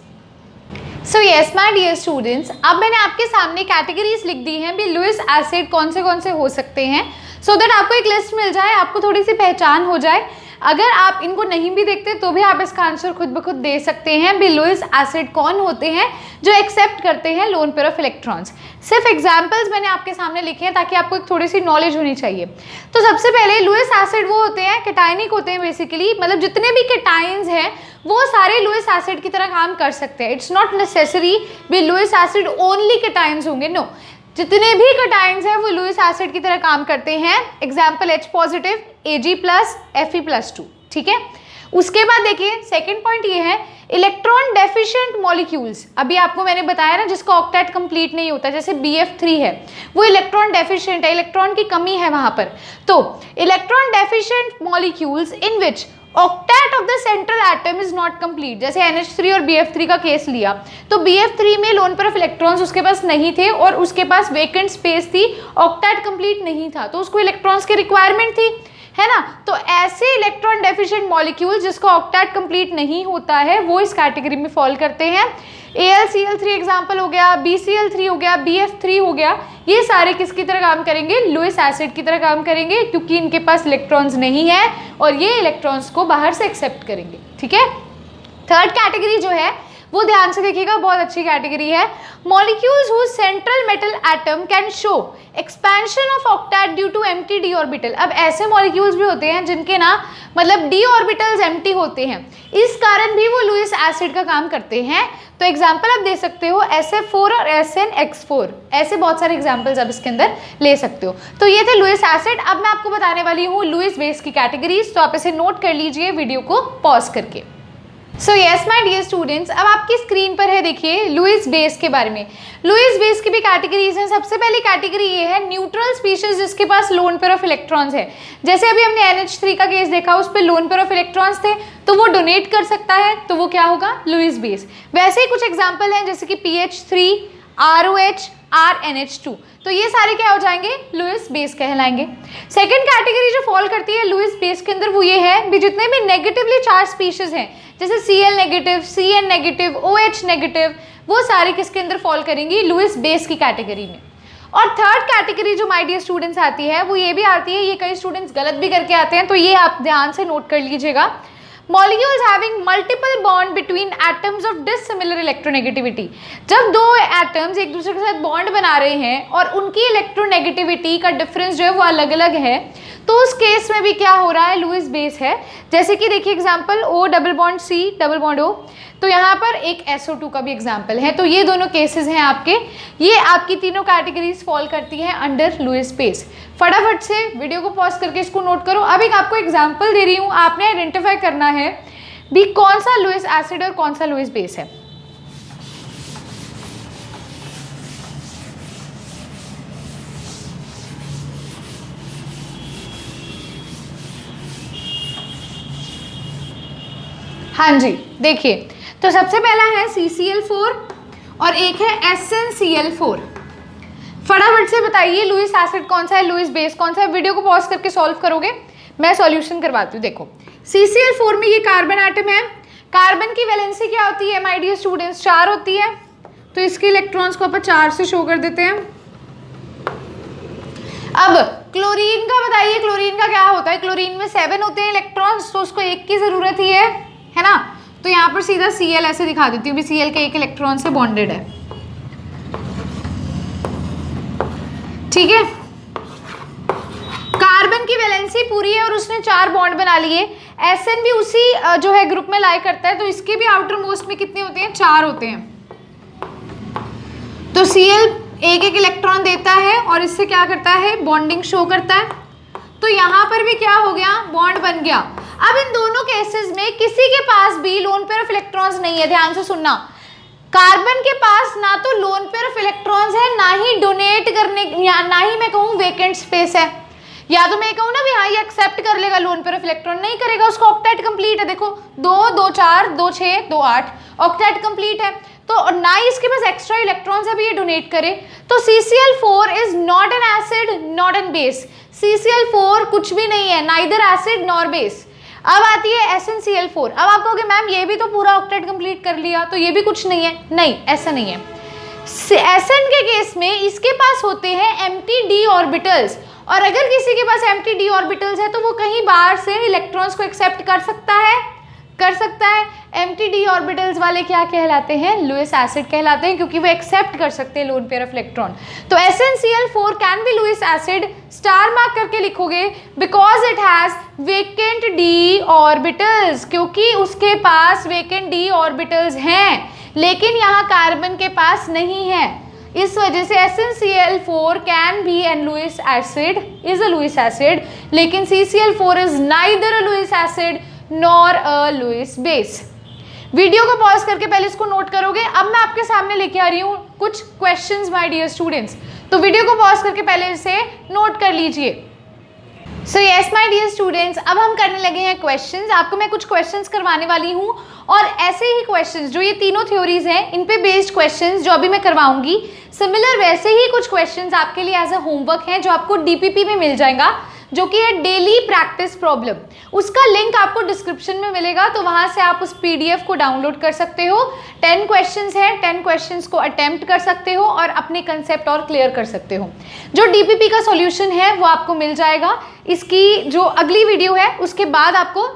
So yes my dear students, अब मैंने आपके सामने कैटेगरीज लिख दी हैं भी लुईस एसिड कौन से हो सकते हैं, सो दैट आपको एक लिस्ट मिल जाए, आपको थोड़ी सी पहचान हो जाए। अगर आप इनको नहीं भी देखते तो भी आप इसका आंसर खुद ब खुद दे सकते हैं भी लुईस एसिड कौन होते हैं जो एक्सेप्ट करते हैं लोन पेयर ऑफ इलेक्ट्रॉन्स। सिर्फ एग्जांपल्स मैंने आपके सामने लिखे हैं ताकि आपको एक थोड़ी सी नॉलेज होनी चाहिए। तो सबसे पहले लुईस एसिड वो होते हैं, कैटायनिक होते हैं बेसिकली, मतलब जितने भी कैटायंस हैं वो सारे लुईस एसिड की तरह काम कर सकते हैं। इट्स नॉट नेसेसरी भी लुईस एसिड ओनली कैटायंस होंगे, नो, जितने भी कैटायंस हैं वो लुईस एसिड की तरह काम करते हैं। Example H positive, Ag+, Fe+2, ठीक है। उसके बाद देखिए सेकंड पॉइंट ये है इलेक्ट्रॉन डेफिशिएंट मॉलिक्यूल्स। अभी आपको मैंने बताया ना जिसका ऑक्टेट कंप्लीट नहीं होता, जैसे BF3 है वो इलेक्ट्रॉन डेफिशिएंट है, इलेक्ट्रॉन की कमी है वहां पर। तो electron deficient molecules in which octet of the central atom is not complete, जैसे NH3 और BF3 का केस लिया तो BF3 में लोन पेयर ऑफ इलेक्ट्रॉन्स उसके पास नहीं थे और उसके पास वेकेंट स्पेस थी, ऑक्टेट कंप्लीट नहीं था, तो उसको इलेक्ट्रॉन्स की रिक्वायरमेंट थी, है ना। तो ऐसे इलेक्ट्रॉन डेफिशिएंट मॉलिक्यूल जिसका ऑक्टेट कंप्लीट नहीं होता है वो इस कैटेगरी में फॉल करते हैं। AlCl3 एग्जाम्पल हो गया, BCl3 हो गया, BF3 हो गया, ये सारे किसकी तरह काम करेंगे, लुईस एसिड की तरह काम करेंगे क्योंकि इनके पास इलेक्ट्रॉन्स नहीं है और ये इलेक्ट्रॉन्स को बाहर से एक्सेप्ट करेंगे, ठीक है। थर्ड कैटेगरी जो है वो ध्यान से देखिएगा, बहुत अच्छी कैटेगरी है। Molecules whose central metal atom can show expansion of octet due to empty D orbital. अब ऐसे मॉलिक्यूल्स भी होते हैं जिनके ना मतलब डी ऑर्बिटल्स एम्प्टी होते हैं, इस कारण भी वो लुईस एसिड का काम करते हैं। तो एग्जाम्पल आप दे सकते हो SF4 और SnX4, ऐसे बहुत सारे एग्जाम्पल्स आप इसके अंदर ले सकते हो। तो ये थे लुईस एसिड। अब मैं आपको बताने वाली हूँ लुईस बेस की कैटेगरीज, तो आप इसे नोट कर लीजिए वीडियो को पॉज करके। So yes my dear students, अब आपकी स्क्रीन पर है देखिए लुईस बेस के बारे में। लुईस बेस की भी कैटेगरीज हैं। सबसे पहली कैटेगरी ये है न्यूट्रल स्पीशीज जिसके पास लोन पेयर ऑफ इलेक्ट्रॉन्स है। जैसे अभी हमने NH3 का केस देखा, उस पर लोन पेयर ऑफ इलेक्ट्रॉन्स थे तो वो डोनेट कर सकता है, तो वो क्या होगा, लुईस बेस। वैसे ही कुछ एग्जाम्पल हैं जैसे कि PH3, ROH, RNH2, तो ये सारे क्या हो जाएंगे, लुईस बेस कहलाएंगे। सेकंड कैटेगरी जो फॉल करती है लुईस बेस के अंदर वो ये है भी जितने भी नेगेटिवली चार्ज स्पीशीज हैं जैसे Cl negative, Cn negative, OH negative, वो सारी किसके अंदर फॉल करेंगी, लुईस बेस की कैटेगरी में। और थर्ड कैटेगरी जो माय डियर स्टूडेंट्स आती है वो ये भी आती है, ये कई स्टूडेंट्स गलत भी करके आते हैं, तो ये आप ध्यान से नोट कर लीजिएगा। Molecules having multiple bond between atoms of dissimilar electronegativity, जब दो एटम्स एक दूसरे के साथ बॉन्ड बना रहे हैं और उनकी इलेक्ट्रोनेगेटिविटी का डिफरेंस जो है वो अलग अलग है, तो उस केस में भी क्या हो रहा है, लुईस बेस है। जैसे कि देखिए example O double bond C double bond O, तो यहाँ पर एक SO2 का भी एग्जाम्पल है। तो ये दोनों केसेस हैं आपके, ये आपकी तीनों कैटेगरीज फॉल करती हैं अंडर लुईस बेस। फटाफट से वीडियो को पॉज करके इसको नोट करो। अब एक आपको एग्जाम्पल दे रही हूँ, आपने आइडेंटिफाई करना है भी कौन सा लुईस एसिड और कौन सा लुईस बेस है। हाँ जी, देखिए तो सबसे पहला है CCl4 और एक है SnCl4। फटाफट से बताइए लुईस एसिड कौन सा है, लुईस बेस कौन सा है। वीडियो को पॉज करके सॉल्व करोगे, मैं सॉल्यूशन करवाती हूँ। देखो CCl4 में ये कार्बन एटम है, कार्बन की वैलेंसी क्या होती है माय डियर स्टूडेंट्स, 4 होती है, तो इसके इलेक्ट्रॉन्स को अपन 4 से शो कर देते हैं। अब क्लोरीन का बताइए, क्लोरीन का क्या होता है, क्लोरीन में 7 होते हैं इलेक्ट्रॉन्स, तो उसको एक की जरूरत ही है ना। तो यहाँ पर सीधा Cl ऐसे दिखा देती हूँ भी Cl के एक इलेक्ट्रॉन से बॉन्डेड है, ठीक है। कार्बन की वैलेंसी पूरी है और उसने 4 बॉन्ड बना लिए। Sn भी उसी जो है ग्रुप में लाई करता है, तो इसके भी आउटर मोस्ट में कितने होते हैं, 4 होते हैं। तो Cl एक एक इलेक्ट्रॉन देता है और इससे क्या करता है, बॉन्डिंग शो करता है। तो यहाँ पर भी क्या हो गया, बॉन्ड बन गया। अब इन दोनों केसेस में किसी के पास भी लोन पेयर ऑफ इलेक्ट्रॉन्स नहीं है, ध्यान से सुनना। कार्बन के पास ना तो लोन पेयर ऑफ इलेक्ट्रॉन्स है, ना ही डोनेट करने या ना ही मैं कहूँ वेकेंट स्पेस है। या तो मैं कहूँ ना भी हाँ ये एक्सेप्ट कर लेगा लोन पेयर ऑफ इलेक्ट्रॉन, नहीं करेगा, उसका ऑक्टेट कंप्लीट है। देखो 2 2 4 2 6 2 8 ऑक्टेट कंप्लीट है। तो ना ही इसके पास एक्स्ट्रा इलेक्ट्रॉन्स अभी ये डोनेट करे। तो CCl4 is not an acid not an base. CCl4 कुछ भी नहीं है, नाइदर एसिड नॉर बेस। अब आती है SnCl4। अब आप कहोगे मैम ये भी तो पूरा ऑक्टेट कंप्लीट कर लिया, तो ये भी कुछ नहीं है। नहीं, ऐसा नहीं है। Sn के केस में इसके पास होते हैं एम्प्टी d ऑर्बिटल्स, और अगर किसी के पास एम्प्टी d ऑर्बिटल्स है तो वो कहीं बाहर से इलेक्ट्रॉन्स को एक्सेप्ट कर सकता है। एम्प्टी d ऑर्बिटल्स वाले क्या कहलाते हैं? लुईस एसिड कहलाते हैं, क्योंकि वो एक्सेप्ट कर सकते हैं लोन पेयर ऑफ इलेक्ट्रॉन। तो SnCl4 can be Lewis acid, star mark करके लिखोगे, because it has vacant d orbitals, क्योंकि उसके पास वेकेंट d ऑर्बिटल्स हैं, लेकिन यहाँ कार्बन के पास नहीं है। इस वजह से SnCl4 can be an Lewis acid, is a Lewis acid, लेकिन CCl4 is neither a Lewis acid nor a Lewis base. Video को पॉज करके पहले इसको नोट करोगे। अब मैं आपके सामने लेके आ रही हूँ कुछ क्वेश्चंस माय डियर स्टूडेंट्स, तो वीडियो को पॉज करके पहले इसे नोट कर लीजिए। So yes my dear students, अब हम करने लगे हैं क्वेश्चंस। आपको मैं कुछ क्वेश्चंस करवाने वाली हूँ, और ऐसे ही क्वेश्चंस जो ये तीनों थ्योरीज हैं इन पे बेस्ड क्वेश्चंस जो अभी मैं करवाऊंगी, सिमिलर वैसे ही कुछ क्वेश्चंस आपके लिए एज अ होमवर्क हैं जो आपको DPP में मिल जाएगा, जो कि है डेली प्रैक्टिस प्रॉब्लम। उसका लिंक आपको डिस्क्रिप्शन में मिलेगा, तो वहां से आप उस PDF को डाउनलोड कर सकते हो। 10 क्वेश्चंस हैं, 10 क्वेश्चंस को अटेम्प्ट कर सकते हो और अपने कंसेप्ट और क्लियर कर सकते हो। जो DPP का सॉल्यूशन है वो आपको मिल जाएगा। इसकी जो अगली वीडियो है उसके बाद आपको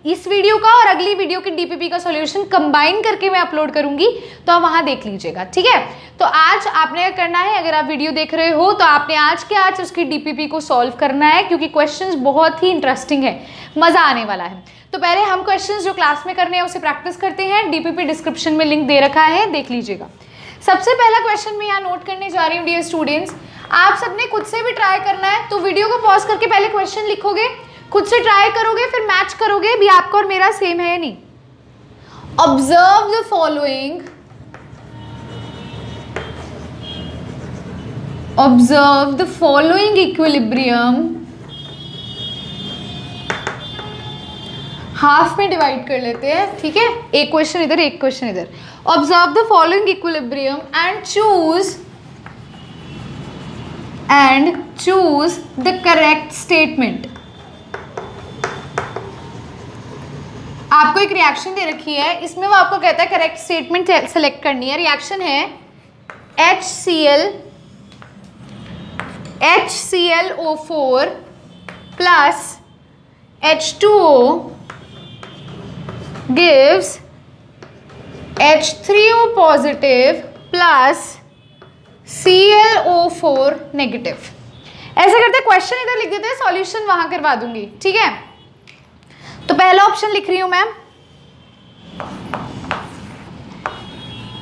इस वीडियो का और अगली वीडियो की DPP का सॉल्यूशन कंबाइन करके मैं अपलोड करूंगी, तो आप वहां देख लीजिएगा, ठीक है। तो आज आपने करना है, अगर आप वीडियो देख रहे हो तो आपने आज के आज उसकी DPP को सॉल्व करना है, क्योंकि क्वेश्चंस बहुत ही इंटरेस्टिंग है, मजा आने वाला है। तो पहले हम क्वेश्चंस जो क्लास में करने हैं उसे प्रैक्टिस करते हैं। DPP डिस्क्रिप्शन में लिंक दे रखा है, देख लीजिएगा। सबसे पहला क्वेश्चन मैं यहाँ नोट करने जा रही हूँ डियर स्टूडेंट्स। आप सबने खुद से भी ट्राई करना है, तो वीडियो को पॉज करके पहले क्वेश्चन लिखोगे, खुद से ट्राई करोगे, फिर मैच करोगे भी आपका और मेरा सेम है या नहीं। Observe the following, observe the following equilibrium, half में डिवाइड कर लेते हैं, ठीक है। एक क्वेश्चन इधर, एक क्वेश्चन इधर। Observe the following equilibrium and choose the correct statement. आपको एक रिएक्शन दे रखी है, इसमें वो आपको कहता है करेक्ट स्टेटमेंट सेलेक्ट करनी है। रिएक्शन है HClO4 plus H2O gives H3O positive plus ClO4 negative. ऐसे करते क्वेश्चन इधर लिख देते हैं, सॉल्यूशन वहां करवा दूंगी, ठीक है। तो पहला ऑप्शन लिख रही हूं मैं,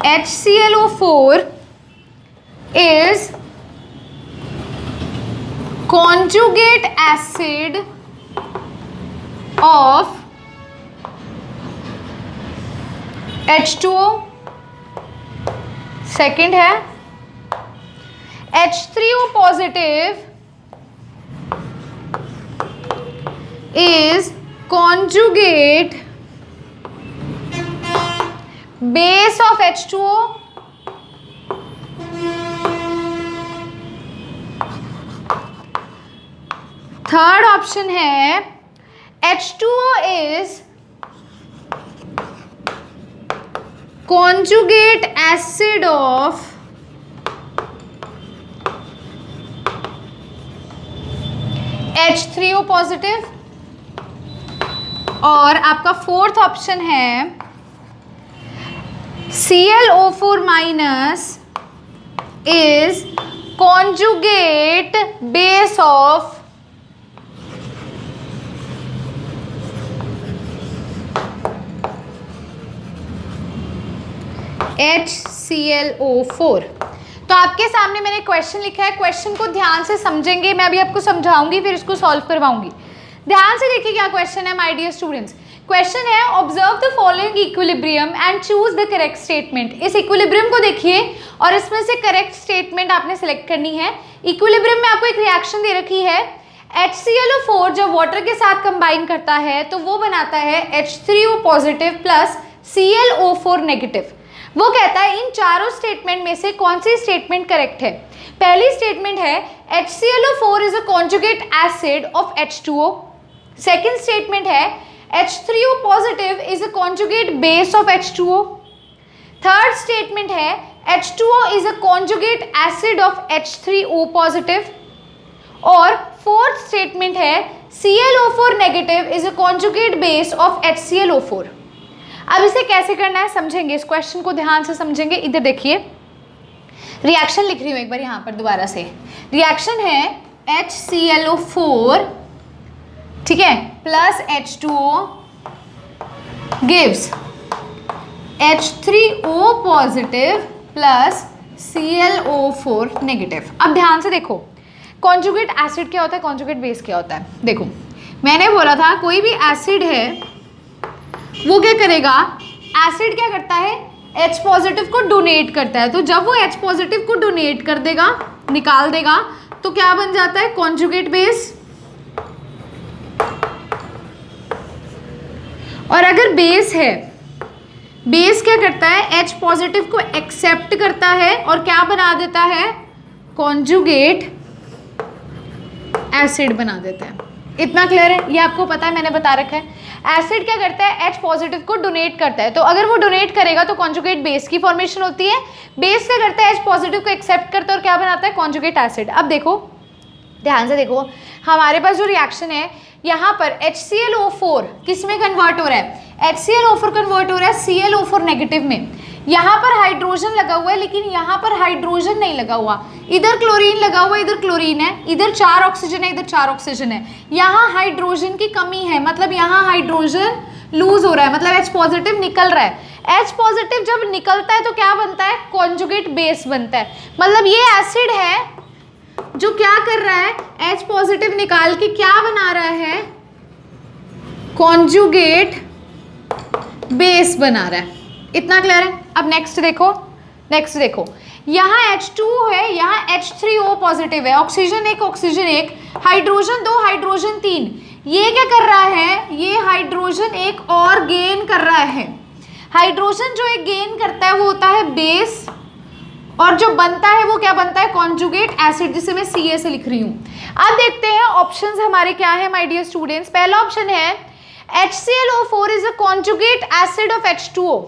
HClO4 is conjugate acid of H2O। Second है H3O positive is conjugate base of H2O। Third option है H2O is conjugate acid of H3O positive. और आपका फोर्थ ऑप्शन है ClO4 minus is conjugate base of HClO4। तो आपके सामने मैंने क्वेश्चन लिखा है, क्वेश्चन को ध्यान से समझेंगे, मैं अभी आपको समझाऊंगी फिर इसको सॉल्व करवाऊंगी। ध्यान से देखिए क्या क्वेश्चन है माय डियर स्टूडेंट्स। क्वेश्चन है observe the following equilibrium and choose the correct statement. इस इक्विलिब्रियम को देखिए और इसमें से करेक्ट स्टेटमेंट आपने सेलेक्ट करनी है। इक्विलिब्रियम में आपको एक रिएक्शन दे रखी है, HClO4 जब वाटर के साथ कंबाइन करता है तो वो बनाता है H3O positive plus ClO4 negative. वो कहता है इन चारों स्टेटमेंट में से कौन सी स्टेटमेंट करेक्ट है। पहली स्टेटमेंट है HClO4 is a conjugate acid of H2O। Second statement है H3O positive is a conjugate base of H2O। Third statement है H2O is a conjugate acid of H3O positive. और फोर्थ स्टेटमेंट है ClO4 negative is a conjugate base of HClO4। अब इसे कैसे करना है समझेंगे, इस क्वेश्चन को ध्यान से समझेंगे। इधर देखिए रिएक्शन लिख रही हूँ एक बार यहाँ पर दोबारा से। रिएक्शन है HClO4, ठीक है, plus H2O gives H3O positive plus ClO4 negative. अब ध्यान से देखो कॉन्जुगेट एसिड क्या होता है, कॉन्जुगेट बेस क्या होता है। देखो मैंने बोला था कोई भी एसिड है वो क्या करेगा, एसिड क्या करता है, H पॉजिटिव को डोनेट करता है। तो जब वो H पॉजिटिव को डोनेट कर देगा, निकाल देगा, तो क्या बन जाता है, कॉन्जुगेट बेस। और अगर बेस है, बेस क्या करता है, H पॉजिटिव को एक्सेप्ट करता है और क्या बना देता है, कॉन्जुगेट एसिड बना देता है। इतना क्लियर है, ये आपको पता है, मैंने बता रखा है। एसिड क्या करता है, H पॉजिटिव को डोनेट करता है, तो अगर वो डोनेट करेगा तो कॉन्जुगेट बेस की फॉर्मेशन होती है। बेस क्या करता है, H पॉजिटिव को एक्सेप्ट करता है और क्या बनाता है, कॉन्जुगेट एसिड। अब देखो ध्यान से देखो, हमारे पास जो रिएक्शन है यहाँ पर HClO4 किस में कन्वर्ट हो रहा है, HClO4 कन्वर्ट हो रहा है ClO4 नेगेटिव में। यहाँ पर हाइड्रोजन लगा हुआ है लेकिन यहाँ पर हाइड्रोजन नहीं लगा हुआ, इधर क्लोरीन लगा हुआ है, इधर क्लोरीन है, इधर 4 ऑक्सीजन है, इधर 4 ऑक्सीजन है। यहाँ हाइड्रोजन की कमी है, मतलब यहाँ हाइड्रोजन लूज हो रहा है, मतलब H पॉजिटिव निकल रहा है। H पॉजिटिव जब निकलता है तो क्या बनता है, कॉन्जुगेट बेस बनता है। मतलब ये एसिड है जो क्या कर रहा है, H पॉजिटिव निकाल के क्या बना रहा है, कॉन्जुगेट बेस बना रहा है। इतना क्लियर है। अब नेक्स्ट देखो, नेक्स्ट देखो, यहाँ H2 है, यहाँ H3O पॉजिटिव है, ऑक्सीजन एक, ऑक्सीजन एक, हाइड्रोजन 2, हाइड्रोजन 3। ये क्या कर रहा है, ये हाइड्रोजन एक और गेन कर रहा है। हाइड्रोजन जो एक गेन करता है वो होता है बेस, और जो बनता है वो क्या बनता है, कॉन्जुगेट एसिड, जिसे मैं Ca से लिख रही हूँ। अब देखते हैं ऑप्शंस हमारे क्या है माय डियर स्टूडेंट्स। पहला ऑप्शन है HClO4 is a conjugate acid of H2O।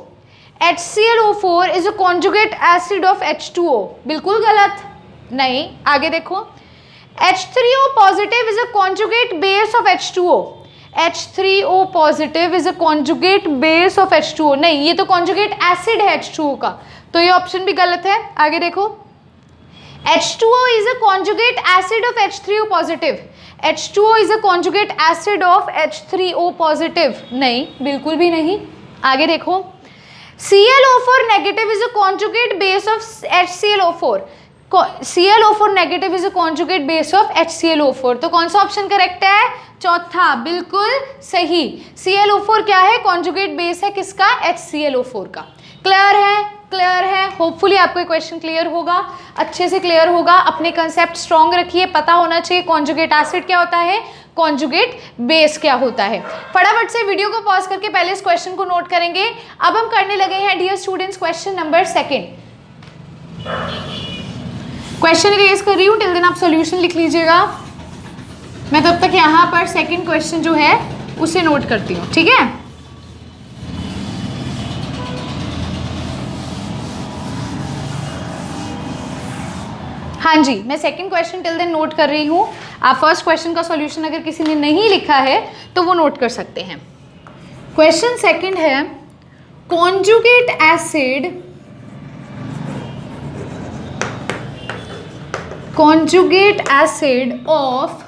HClO4 is a conjugate acid of H2O, बिल्कुल गलत, नहीं। आगे देखो, H3O positive is a conjugate base of H2O। H3O positive is a conjugate base of H2O, नहीं, ये तो कॉन्जुगेट एसिड है H2O का, तो ये ऑप्शन भी गलत है। आगे देखो, H2O is a conjugate acid of H3O positive. H2O is a conjugate acid of H3O positive, नहीं, बिल्कुल भी नहीं। आगे देखो, ClO4 negative is a conjugate base of HClO4। ClO4 negative is a conjugate base of HClO4, तो कौन सा ऑप्शन करेक्ट है, चौथा, बिल्कुल सही। ClO4 क्या है, कॉन्जुगेट बेस है किसका, HClO4 का। क्लियर है, क्लियर है। होपफुली आपको ये क्वेश्चन क्लियर होगा, अच्छे से क्लियर होगा। अपने कंसेप्ट स्ट्रॉन्ग रखिए, पता होना चाहिए कॉन्जुगेट एसिड क्या होता है, कॉन्जुगेट बेस क्या होता है। फटाफट से वीडियो को पॉज करके पहले इस क्वेश्चन को नोट करेंगे। अब हम करने लगे हैं dear students question number 2। Question raise कर रही हूँ, टिल देन आप सॉल्यूशन लिख लीजिएगा। मैं तब तक यहाँ पर सेकंड क्वेश्चन जो है उसे नोट करती हूँ, ठीक है। हाँ जी, मैं second question till then note कर रही हूँ। आप फर्स्ट क्वेश्चन का सॉल्यूशन अगर किसी ने नहीं लिखा है तो वो नोट कर सकते हैं। क्वेश्चन सेकंड है, conjugate acid, conjugate acid of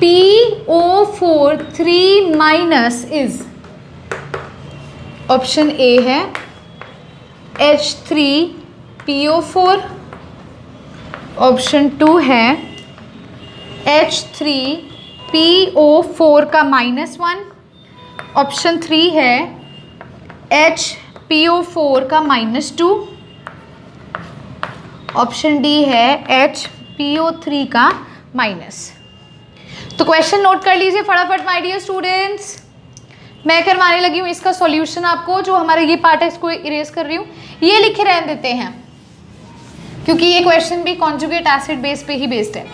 PO4 3- is, option A है H3PO4, ऑप्शन 2 है H3PO4 का -1, ऑप्शन 3 है HPO4 का -2, ऑप्शन डी है HPO3 का -। तो क्वेश्चन नोट कर लीजिए फटाफट माय डियर स्टूडेंट्स। मैं करवाने लगी हूँ इसका सॉल्यूशन आपको, जो हमारा ये पार्ट है इसको इरेज कर रही हूँ, ये लिखे रहने देते हैं क्योंकि ये क्वेश्चन भी कॉन्जुगेट एसिड बेस पे ही बेस्ड है।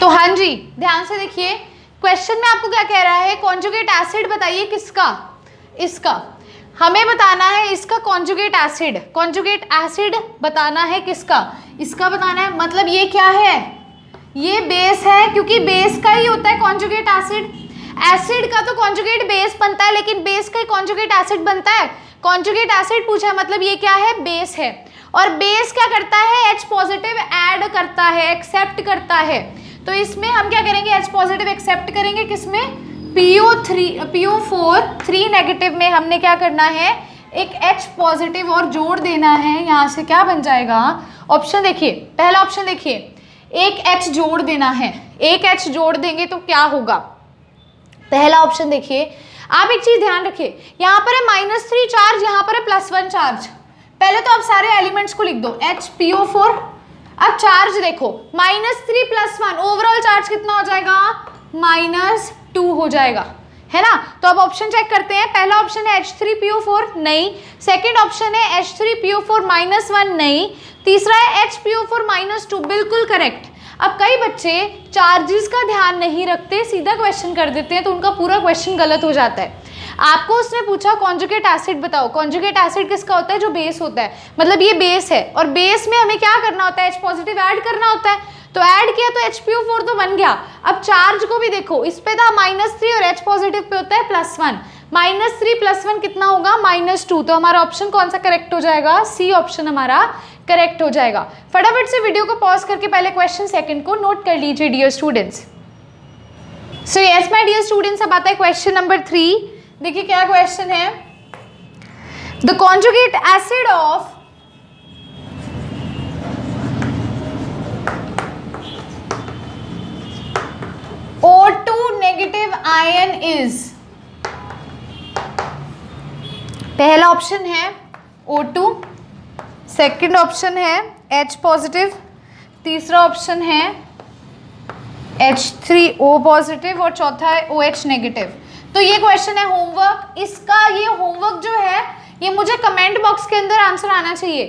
तो हाँ जी ध्यान से देखिए, क्वेश्चन में आपको क्या कह रहा है, कॉन्जुगेट एसिड बताइए किसका, इसका हमें बताना है, इसका कॉन्जुगेट एसिड, कॉन्जुगेट एसिड बताना है किसका, इसका बताना है। मतलब ये क्या है, ये बेस है, क्योंकि बेस का ही होता है कॉन्जुगेट एसिड। एसिड का तो कॉन्जुगेट बेस बनता है, लेकिन बेस का ही कॉन्जुगेट एसिड बनता है। कॉन्जुगेट एसिड पूछा मतलब ये क्या है, बेस है। और बेस क्या करता है, H पॉजिटिव ऐड करता है, एक्सेप्ट करता है। तो इसमें हम क्या करेंगे, H पॉजिटिव एक्सेप्ट करेंगे किसमें, PO4 3 नेगेटिव में हमने क्या करना है, एक H पॉजिटिव और जोड़ देना है। यहाँ से क्या बन जाएगा, ऑप्शन देखिए, पहला ऑप्शन देखिए, एक H जोड़ देना है, एक H जोड़ देंगे तो क्या होगा, पहला ऑप्शन देखिए। आप एक चीज ध्यान रखिए, यहाँ पर है -3 चार्ज, यहाँ पर है +1 चार्ज। पहले तो आप सारे एलिमेंट्स को लिख दो, HPO4। अब चार्ज देखो, -3 + 1, ओवरऑल चार्ज कितना हो जाएगा, -2 हो जाएगा, है ना। तो अब ऑप्शन चेक करते हैं, पहला ऑप्शन है H3PO4 नहीं, सेकंड ऑप्शन है H3PO4 -1 नहीं, तीसरा है HPO4 -2 बिल्कुल करेक्ट। अब कई बच्चे चार्जेस का ध्यान नहीं रखते, सीधा क्वेश्चन कर देते हैं, तो उनका पूरा क्वेश्चन गलत हो जाता है। आपको उसने पूछा कॉन्जुगेट एसिड बताओ, कॉन्जुगेट एसिड किसका होता है, जो बेस होता है, मतलब ये बेस है, और बेस में हमें क्या करना होता है, H पॉजिटिव ऐड करना होता है। तो ऐड किया तो HPO4 तो बन गया। अब चार्ज को भी देखो, इस पे था -3 और H पॉजिटिव पे होता है +1, -3 + 1 कितना होगा, -2। तो हमारा ऑप्शन कौन सा करेक्ट हो जाएगा, सी ऑप्शन हमारा करेक्ट हो जाएगा। फटाफट से वीडियो को पॉज करके पहले क्वेश्चन सेकंड को नोट कर लीजिए dear students. So yes my dear students, अब आता है क्वेश्चन नंबर 3। देखिए क्या क्वेश्चन है, the conjugate acid of O2 negative ion is, पहला ऑप्शन है O2, सेकंड ऑप्शन है H पॉजिटिव, तीसरा ऑप्शन है H3O पॉजिटिव और चौथा है OH नेगेटिव। तो ये क्वेश्चन है होमवर्क, इसका ये होमवर्क जो है ये मुझे कमेंट बॉक्स के अंदर आंसर आना चाहिए।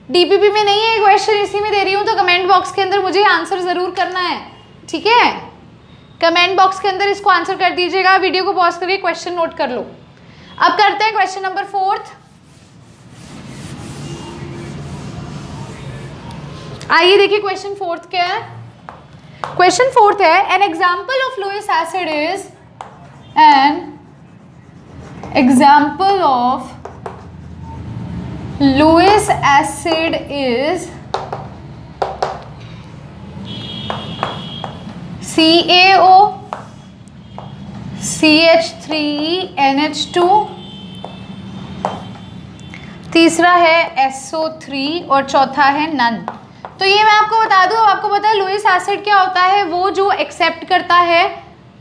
डीपीपी में नहीं है क्वेश्चन, इसी में दे रही हूँ, तो कमेंट बॉक्स के अंदर मुझे आंसर ज़रूर करना है, ठीक है। कमेंट बॉक्स के अंदर इसको आंसर कर दीजिएगा, वीडियो को पॉज करके क्वेश्चन नोट कर लो। अब करते हैं क्वेश्चन नंबर 4। आइए देखिए क्वेश्चन 4 क्या है। क्वेश्चन 4 है, an example of Lewis acid is, an example of Lewis acid is CaO, CH3NH2, तीसरा है SO3 और चौथा है नन। तो ये मैं आपको बता दूं, आपको पता है लुईस एसिड क्या होता है, वो जो एक्सेप्ट करता है,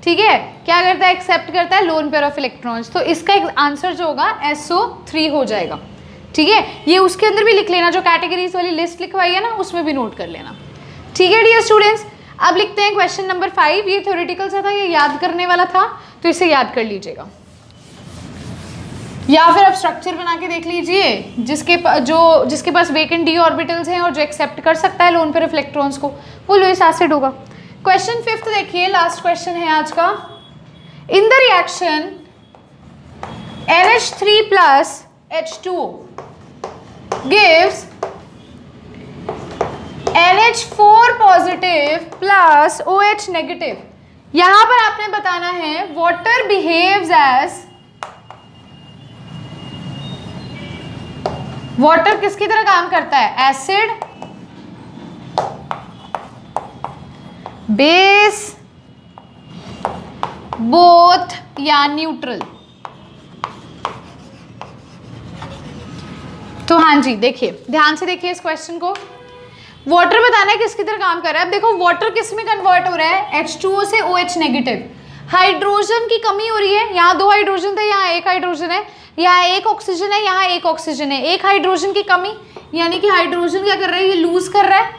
ठीक है, क्या करता है, एक्सेप्ट करता है लोन पेयर ऑफ इलेक्ट्रॉन्स। तो इसका एक आंसर जो होगा SO3 हो जाएगा, ठीक है। ये उसके अंदर भी लिख लेना, जो कैटेगरीज वाली लिस्ट लिखवाई है ना, उसमें भी नोट कर लेना, ठीक है डियर स्टूडेंट्स। अब लिखते हैं क्वेश्चन नंबर 5। ये थ्योरेटिकल सा था, ये याद करने वाला था, तो इसे याद कर लीजिएगा, या फिर आप स्ट्रक्चर बना के देख लीजिए, जिसके पास वेकेंट डी ऑर्बिटल्स हैं और जो एक्सेप्ट कर सकता है लोन पेयर ऑफ इलेक्ट्रॉन्स को, वो लुईस एसिड होगा। क्वेश्चन 5 देखिए, लास्ट क्वेश्चन है आज का। In the reaction NH3 + H2O gives NH4 positive plus OH negative. यहां पर आपने बताना है वाटर बिहेव्स एज, वाटर किसकी तरह काम करता है, एसिड, बेस, बोथ या न्यूट्रल। तो हाँ जी देखिए, ध्यान से देखिए इस क्वेश्चन को। वाटर बताना है किसकी तरह काम कर रहा है। अब देखो वाटर किस में कन्वर्ट हो रहा है, H2O से OH नेगेटिव। हाइड्रोजन की कमी हो रही है, यहाँ 2 हाइड्रोजन थे, यहाँ 1 हाइड्रोजन है, यहाँ 1 ऑक्सीजन है, यहाँ 1 ऑक्सीजन है। 1 हाइड्रोजन की कमी, यानी कि हाइड्रोजन क्या कर रहा है, ये लूज कर रहा है।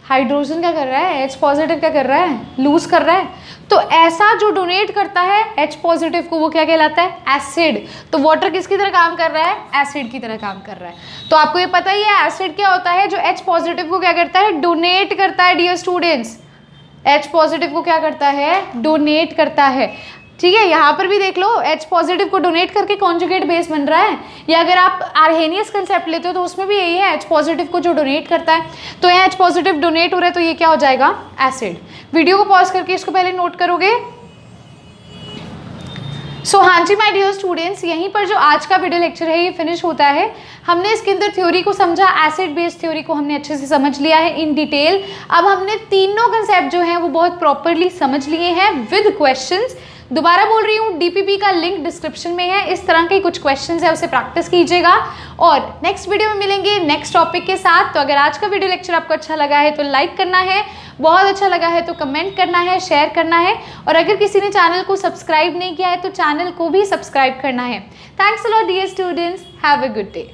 हाइड्रोजन क्या कर रहा है, H पॉजिटिव क्या कर रहा है, लूज कर रहा है। तो ऐसा जो डोनेट करता है H पॉजिटिव को वो क्या कहलाता है, एसिड। तो वाटर किसकी तरह काम कर रहा है, एसिड की तरह काम कर रहा है। तो आपको ये पता ही है एसिड क्या होता है, जो H पॉजिटिव को क्या करता है, डोनेट करता है। डियर स्टूडेंट्स, H पॉजिटिव को क्या करता है, डोनेट करता है। ठीक है, यहाँ पर भी देख लो H पॉजिटिव को डोनेट करके कॉन्जुगेट बेस बन रहा है। या अगर आप आर्हेनियस कंसेप्ट लेते हो तो उसमें भी यही है, H पॉजिटिव को जो डोनेट करता है। तो यहाँ H पॉजिटिव डोनेट हो रहा है तो ये क्या हो जाएगा, एसिड। वीडियो को पॉज करके इसको पहले नोट करोगे। सो हाँ जी माय डियर स्टूडेंट्स, यहीं पर जो आज का वीडियो लेक्चर है ये फिनिश होता है। हमने इसके अंदर थ्योरी को समझा, एसिड बेस्ड थ्योरी को हमने अच्छे से समझ लिया है इन डिटेल। अब हमने तीनों कंसेप्ट जो हैं वो बहुत प्रॉपरली समझ लिए हैं विद क्वेश्चंस। दोबारा बोल रही हूँ, डीपीपी का लिंक डिस्क्रिप्शन में है, इस तरह के कुछ क्वेश्चंस है उसे प्रैक्टिस कीजिएगा। और नेक्स्ट वीडियो में मिलेंगे नेक्स्ट टॉपिक के साथ। तो अगर आज का वीडियो लेक्चर आपको अच्छा लगा है तो लाइक करना है, बहुत अच्छा लगा है तो कमेंट करना है, शेयर करना है, और अगर किसी ने चैनल को सब्सक्राइब नहीं किया है तो चैनल को भी सब्सक्राइब करना है। Thanks a lot dear students, have a good day.